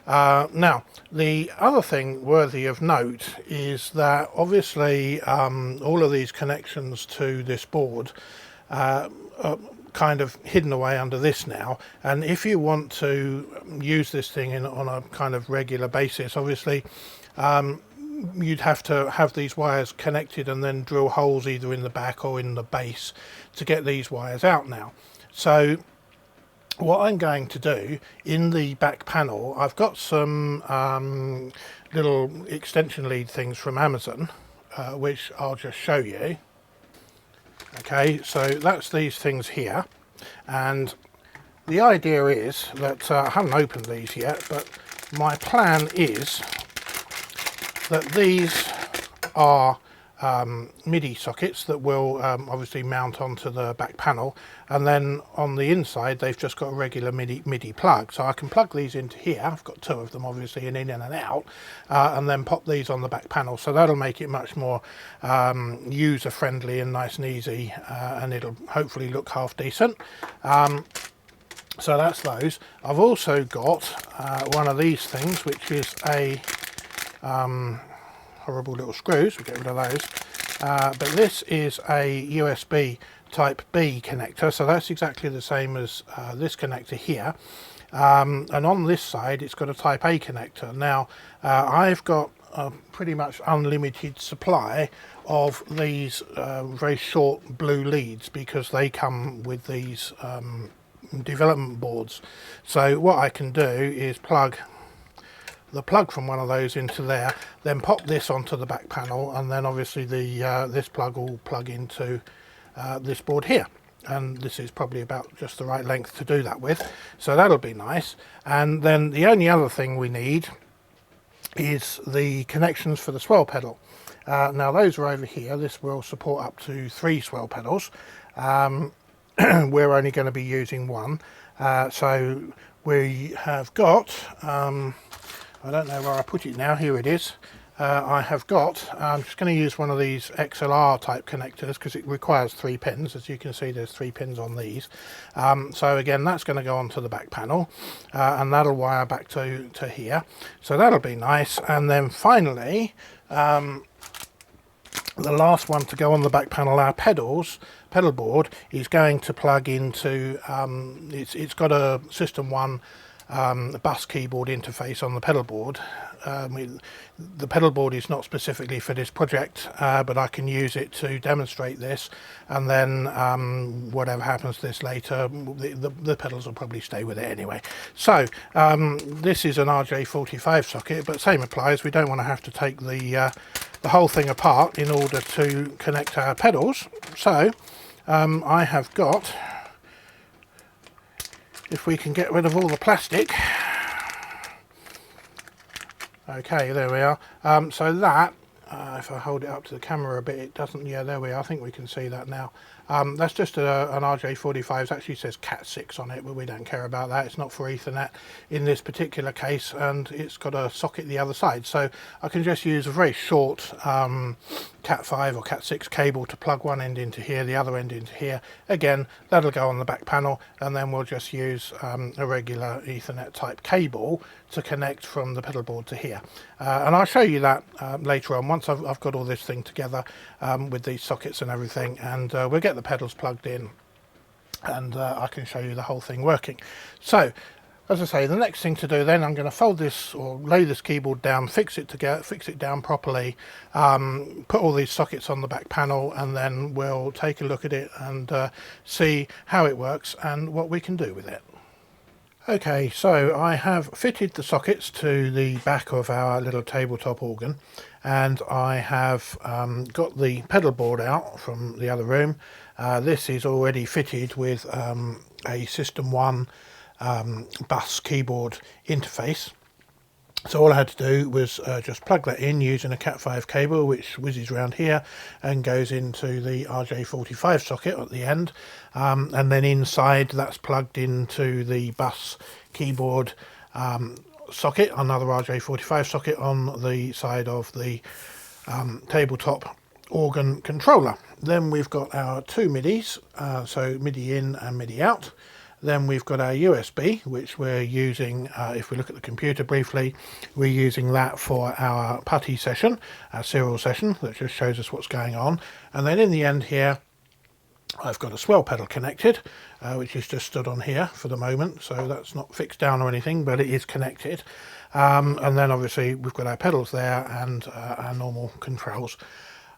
Now, the other thing worthy of note is that obviously all of these connections to this board are kind of hidden away under this now, and if you want to use this thing on a kind of regular basis, obviously you'd have to have these wires connected and then drill holes either in the back or in the base to get these wires out now. So what I'm going to do in the back panel, I've got some little extension lead things from Amazon, which I'll just show you. Okay, so that's these things here, and the idea is that I haven't opened these yet, but my plan is that these are MIDI sockets that will obviously mount onto the back panel, and then on the inside they've just got a regular MIDI plug, so I can plug these into here. I've got two of them obviously, and in and out, and then pop these on the back panel, so that'll make it much more user friendly and nice and easy, and it'll hopefully look half decent. So that's those. I've also got one of these things, which is a horrible little screws. We'll get rid of those, but this is a USB type B connector, so that's exactly the same as this connector here, and on this side it's got a type A connector. Now I've got a pretty much unlimited supply of these very short blue leads, because they come with these development boards. So what I can do is plug the plug from one of those into there, then pop this onto the back panel, and then obviously the this plug will plug into this board here, and this is probably about just the right length to do that with, so that'll be nice. And then the only other thing we need is the connections for the swell pedal. Now those are over here. This will support up to 3 swell pedals. We're only going to be using one, so we have got I don't know where I put it now. Here it is. I have got, I'm just going to use one of these XLR type connectors because it requires 3 pins. As you can see, there's 3 pins on these. So again, that's going to go onto the back panel, and that'll wire back to here. So that'll be nice. And then finally, the last one to go on the back panel, our pedal board is going to plug into, it's got a System 1 bus keyboard interface on the pedal board. The pedal board is not specifically for this project, but I can use it to demonstrate this, and then whatever happens to this later, the pedals will probably stay with it anyway. So this is an RJ45 socket, but same applies. We don't want to have to take the whole thing apart in order to connect our pedals. So I have got, if we can get rid of all the plastic, Okay, there we are. So that, if I hold it up to the camera a bit, it doesn't, yeah, there we are. I think we can see that now. That's just an RJ45. It actually says Cat6 on it, but we don't care about that. It's not for Ethernet in this particular case, and it's got a socket the other side. So I can just use a very short Cat5 or Cat6 cable to plug one end into here, the other end into here. Again, that'll go on the back panel, and then we'll just use a regular Ethernet type cable to connect from the pedal board to here. And I'll show you that later on, once I've got all this thing together with these sockets and everything, and we'll get the pedals plugged in, and I can show you the whole thing working. So as I say, the next thing to do then, I'm going to fold this or lay this keyboard down, fix it together, fix it down properly, put all these sockets on the back panel, and then we'll take a look at it and see how it works and what we can do with it. Okay, so I have fitted the sockets to the back of our little tabletop organ, and I have got the pedal board out from the other room. This is already fitted with a System 1 bus keyboard interface. So all I had to do was just plug that in using a Cat5 cable, which whizzes around here and goes into the RJ45 socket at the end, and then inside that's plugged into the bus keyboard socket, another RJ45 socket on the side of the tabletop organ controller. Then we've got our two MIDIs, so MIDI in and MIDI out. Then we've got our USB, which we're using, if we look at the computer briefly, we're using that for our putty session, our serial session, that just shows us what's going on. And then in the end here, I've got a Swell pedal connected, which is just stood on here for the moment, so that's not fixed down or anything, but it is connected. And then obviously we've got our pedals there and our normal controls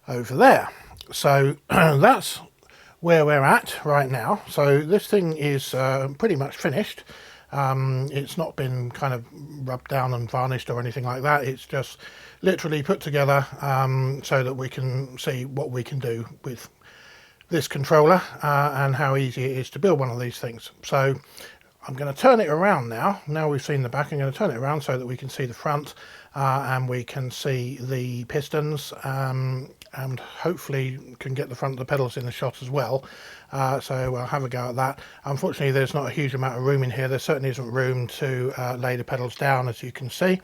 over there. So that's where we're at right now. So this thing is pretty much finished. It's not been kind of rubbed down and varnished or anything like that. It's just literally put together so that we can see what we can do with this controller and how easy it is to build one of these things. So I'm going to turn it around now. Now we've seen the back, I'm going to turn it around so that we can see the front and we can see the pistons, and hopefully can get the front of the pedals in the shot as well. So we'll have a go at that. Unfortunately, there's not a huge amount of room in here. There certainly isn't room to lay the pedals down, as you can see.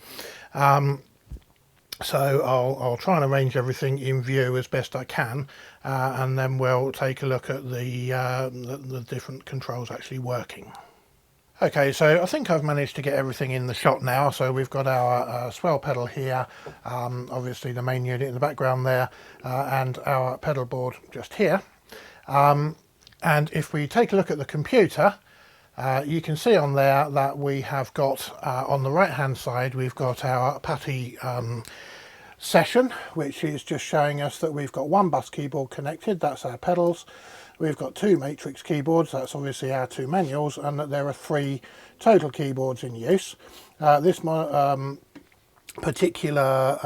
So I'll try and arrange everything in view as best I can, and then we'll take a look at the different controls actually working. Okay, so I think I've managed to get everything in the shot now. So we've got our Swell pedal here, obviously the main unit in the background there, and our pedal board just here. And if we take a look at the computer, you can see on there that we have got, on the right hand side, we've got our putty session, which is just showing us that we've got one bus keyboard connected, that's our pedals. We've got two matrix keyboards, that's obviously our two manuals, and that there are three total keyboards in use. This particular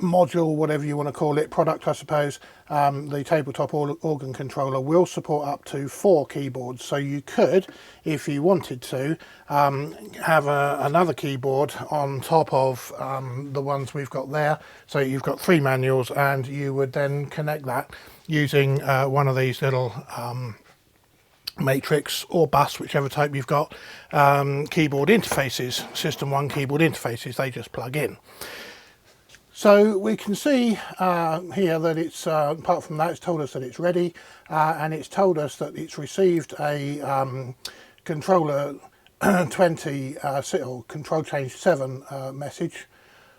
module, whatever you want to call it, product I suppose, the tabletop organ controller will support up to 4 keyboards, so you could, if you wanted to, have another keyboard on top of the ones we've got there. So you've got 3 manuals, and you would then connect that using one of these little matrix or bus, whichever type you've got, keyboard interfaces, System 1 keyboard interfaces. They just plug in. So we can see here that it's, apart from that, it's told us that it's ready, and it's told us that it's received a controller 20 or control change 7 message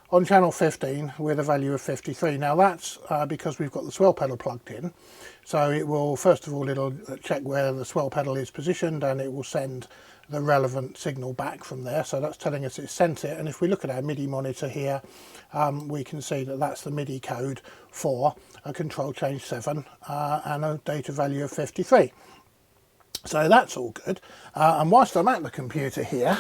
on channel 15 with a value of 53. Now that's because we've got the Swell pedal plugged in. So it will, first of all, it'll check where the Swell pedal is positioned, and it will send the relevant signal back from there. So that's telling us it's sent it. And if we look at our MIDI monitor here, we can see that that's the MIDI code for a control change 7 and a data value of 53. So that's all good. And whilst I'm at the computer here,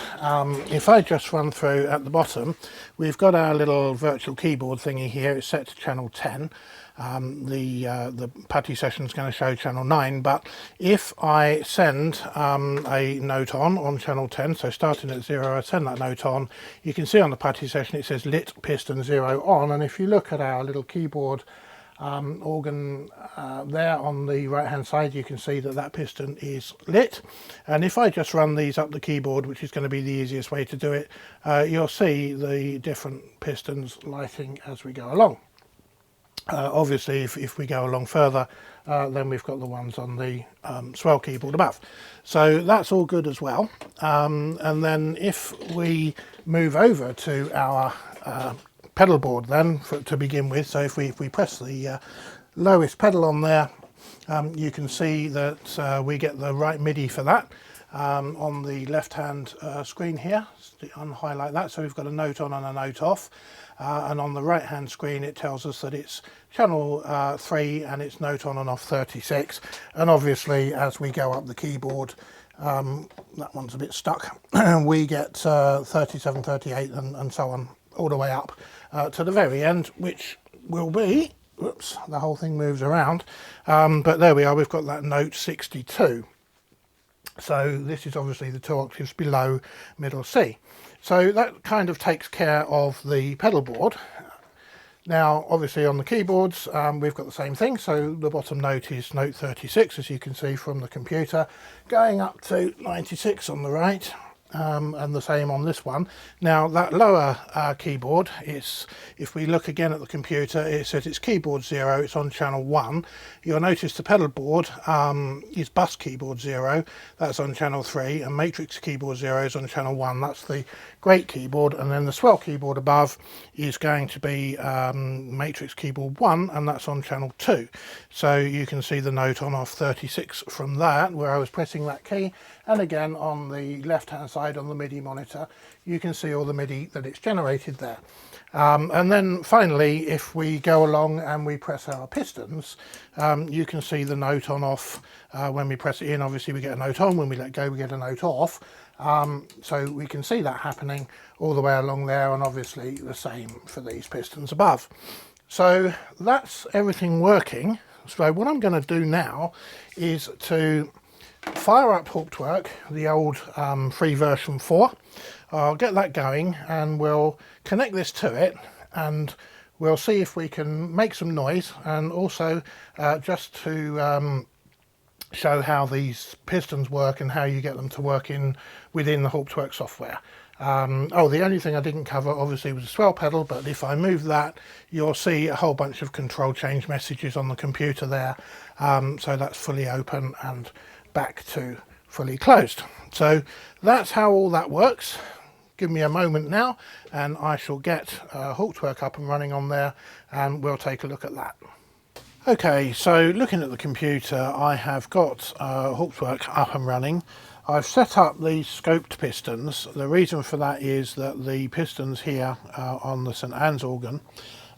if I just run through at the bottom, we've got our little virtual keyboard thingy here. It's set to channel 10. The putty session is going to show channel 9, but if I send a note on channel 10, so starting at 0, I send that note on, you can see on the putty session it says lit piston 0 on, and if you look at our little keyboard organ there on the right hand side, you can see that that piston is lit. And if I just run these up the keyboard, which is going to be the easiest way to do it, you'll see the different pistons lighting as we go along. Obviously if we go along further, then we've got the ones on the Swell keyboard above. So that's all good as well. And then if we move over to our pedal board then to begin with, so if we press the lowest pedal on there, you can see that we get the right MIDI for that on the left hand screen here. Unhighlight that, so we've got a note on and a note off, and on the right hand screen it tells us that it's channel 3 and it's note on and off 36, and obviously as we go up the keyboard, that one's a bit stuck, we get 37, 38 and so on all the way up to the very end, which will be, whoops, the whole thing moves around, but there we are, we've got that note 62. So this is obviously the 2 octaves below middle C. So that kind of takes care of the pedal board. Now obviously on the keyboards we've got the same thing, so the bottom note is note 36, as you can see from the computer, going up to 96 on the right. And the same on this one. Now that lower keyboard is, if we look again at the computer, it says it's keyboard 0, it's on channel 1. You'll notice the pedal board is bus keyboard 0, that's on channel 3, and matrix keyboard 0 is on channel 1, that's the great keyboard, and then the Swell keyboard above is going to be matrix keyboard 1, and that's on channel 2. So you can see the note on off 36 from that, where I was pressing that key, and again on the left hand side on the MIDI monitor you can see all the MIDI that it's generated there. And then finally, if we go along and we press our pistons, you can see the note on off. When we press it in, obviously we get a note on, when we let go we get a note off. So we can see that happening all the way along there, and obviously the same for these pistons above. So that's everything working. So what I'm going to do now is to fire up Hauptwerk, the old free version 4. I'll get that going and we'll connect this to it, and we'll see if we can make some noise, and also just to show how these pistons work and how you get them to work within the Hauptwerk software. Oh, the only thing I didn't cover obviously was the Swell pedal, but if I move that you'll see a whole bunch of control change messages on the computer there. So that's fully open and back to fully closed. So that's how all that works. Give me a moment now and I shall get Hauptwerk up and running on there, and we'll take a look at that. Okay, so looking at the computer, I have got Hauptwerk up and running. I've set up the scoped pistons. The reason for that is that the pistons here on the St Anne's organ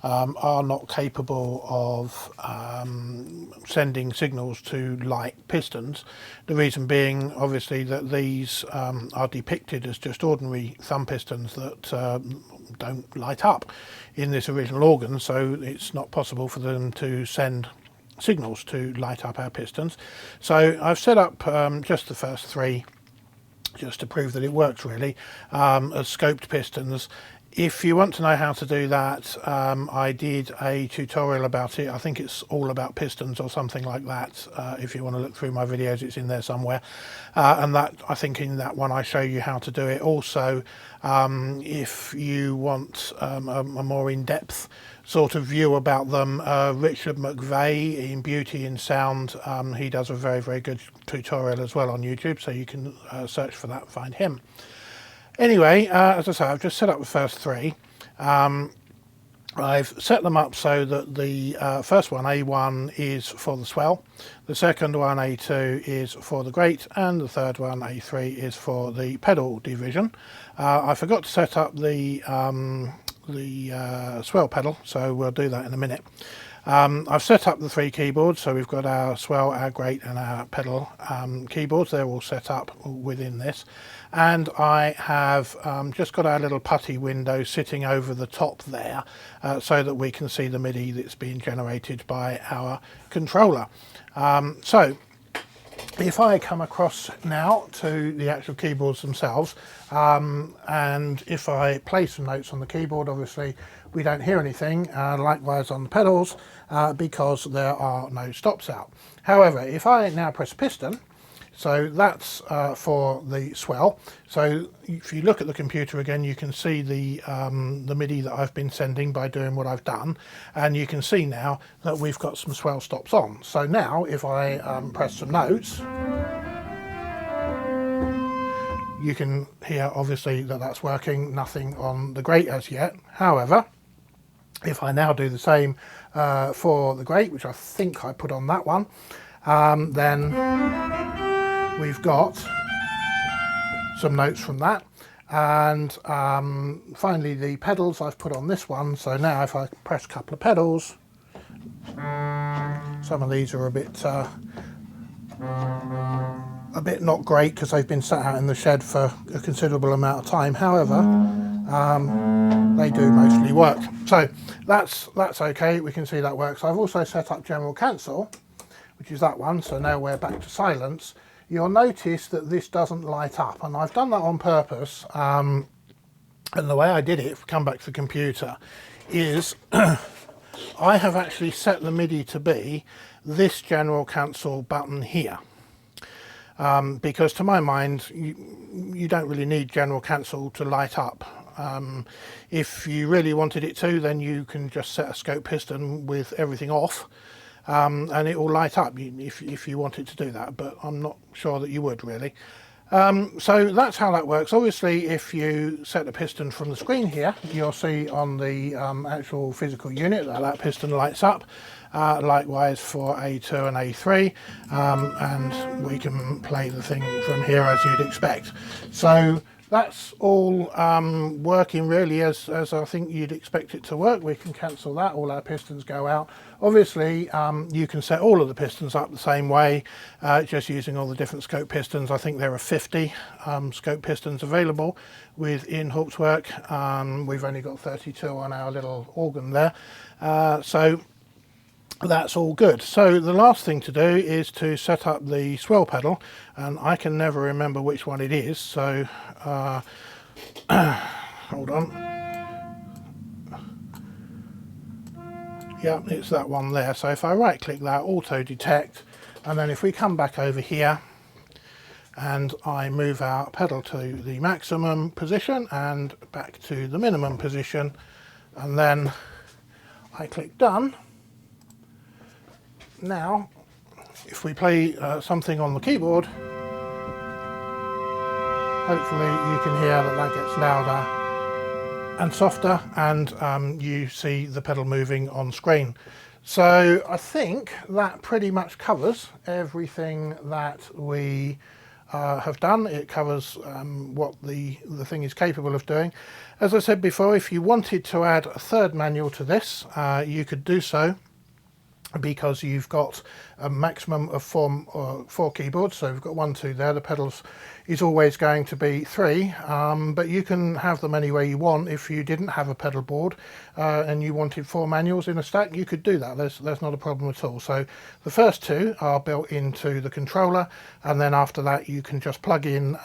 are not capable of sending signals to light pistons. The reason being obviously that these are depicted as just ordinary thumb pistons that don't light up in this original organ, so it's not possible for them to send signals to light up our pistons. So I've set up just the first 3 just to prove that it works really as scoped pistons. If you want to know how to do that, I did a tutorial about it. I think it's all about pistons or something like that. If you want to look through my videos, it's in there somewhere. And that, I think in that one I show you how to do it. Also, if you want a more in-depth sort of view about them, Richard McVeigh in Beauty in Sound, he does a very, very good tutorial as well on YouTube, so you can search for that and find him. Anyway, as I say, I've just set up the first 3. I've set them up so that the first one, A1, is for the Swell, the second one, A2, is for the Great, and the third one, A3, is for the pedal division. I forgot to set up the Swell pedal, so we'll do that in a minute. I've set up the 3 keyboards, so we've got our Swell, our Great and our pedal keyboards. They're all set up within this, and I have just got our little putty window sitting over the top there, so that we can see the MIDI that's being generated by our controller. So if I come across now to the actual keyboards themselves, and if I play some notes on the keyboard, obviously we don't hear anything, likewise on the pedals, because there are no stops out. However, if I now press piston, so that's for the Swell. So if you look at the computer again, you can see the MIDI that I've been sending by doing what I've done, and you can see now that we've got some Swell stops on. So now if I press some notes, you can hear obviously that that's working, nothing on the Great as yet. However, if I now do the same for the Great, which I think I put on that one, then we've got some notes from that. And finally the pedals I've put on this one. So now if I press a couple of pedals, some of these are a bit not great because they've been sat out in the shed for a considerable amount of time. However, they do mostly work. So that's okay. We can see that works. I've also set up general cancel, which is that one. So now we're back to silence. You'll notice that this doesn't light up, and I've done that on purpose. And the way I did it, if we come back to the computer, is I have actually set the MIDI to be this general cancel button here. Because to my mind, you don't really need general cancel to light up. If you really wanted it to, then you can just set a scope piston with everything off, and it will light up if you wanted to do that, but I'm not sure that you would really. So that's how that works. Obviously, if you set the piston from the screen here, you'll see on the actual physical unit that piston lights up. Likewise for A2 and A3, and we can play the thing from here as you'd expect. So that's all working really as I think you'd expect it to work. We can cancel that, all our pistons go out. Obviously you can set all of the pistons up the same way, just using all the different scope pistons. I think there are 50 scope pistons available within Hauptwerk. We've only got 32 on our little organ there, so that's all good. So the last thing to do is to set up the Swell pedal, and I can never remember which one it is, so hold on. Yeah, it's that one there. So if I right click that, auto detect, and then if we come back over here and I move our pedal to the maximum position and back to the minimum position, and then I click done. Now, if we play something on the keyboard, hopefully you can hear that gets louder and softer, and you see the pedal moving on screen. So I think that pretty much covers everything that we have done. It covers what the thing is capable of doing. As I said before, if you wanted to add a third manual to this, you could do so, because you've got a maximum of four keyboards. So we've got 1, 2 there. The pedals is always going to be 3, but you can have them any way you want. If you didn't have a pedal board and you wanted 4 manuals in a stack, you could do that. There's not a problem at all. So the first 2 are built into the controller, and then after that you can just plug in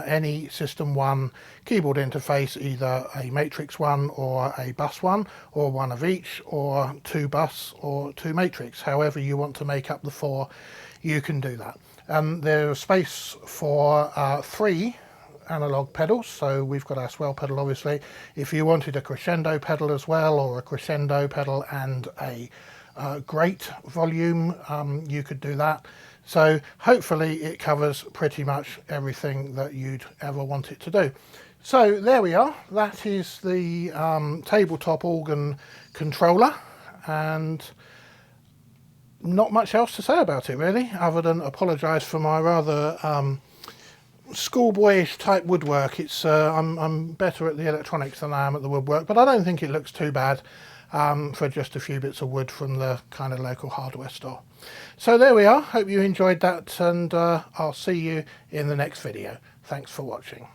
any System 1 keyboard interface, either a Matrix one or a bus one, or one of each, or 2 bus or 2 Matrix. However you want to make up the 4, you can do that. There's space for 3 analog pedals. So we've got our Swell pedal, obviously. If you wanted a crescendo pedal as well, or a crescendo pedal and a great volume, you could do that. So hopefully it covers pretty much everything that you'd ever want it to do. So there we are. That is the tabletop organ controller, and not much else to say about it really, other than apologise for my rather schoolboyish type woodwork. It's I'm better at the electronics than I am at the woodwork, but I don't think it looks too bad. for just a few bits of wood from the kind of local hardware store. So there we are. Hope you enjoyed that, and I'll see you in the next video. Thanks for watching.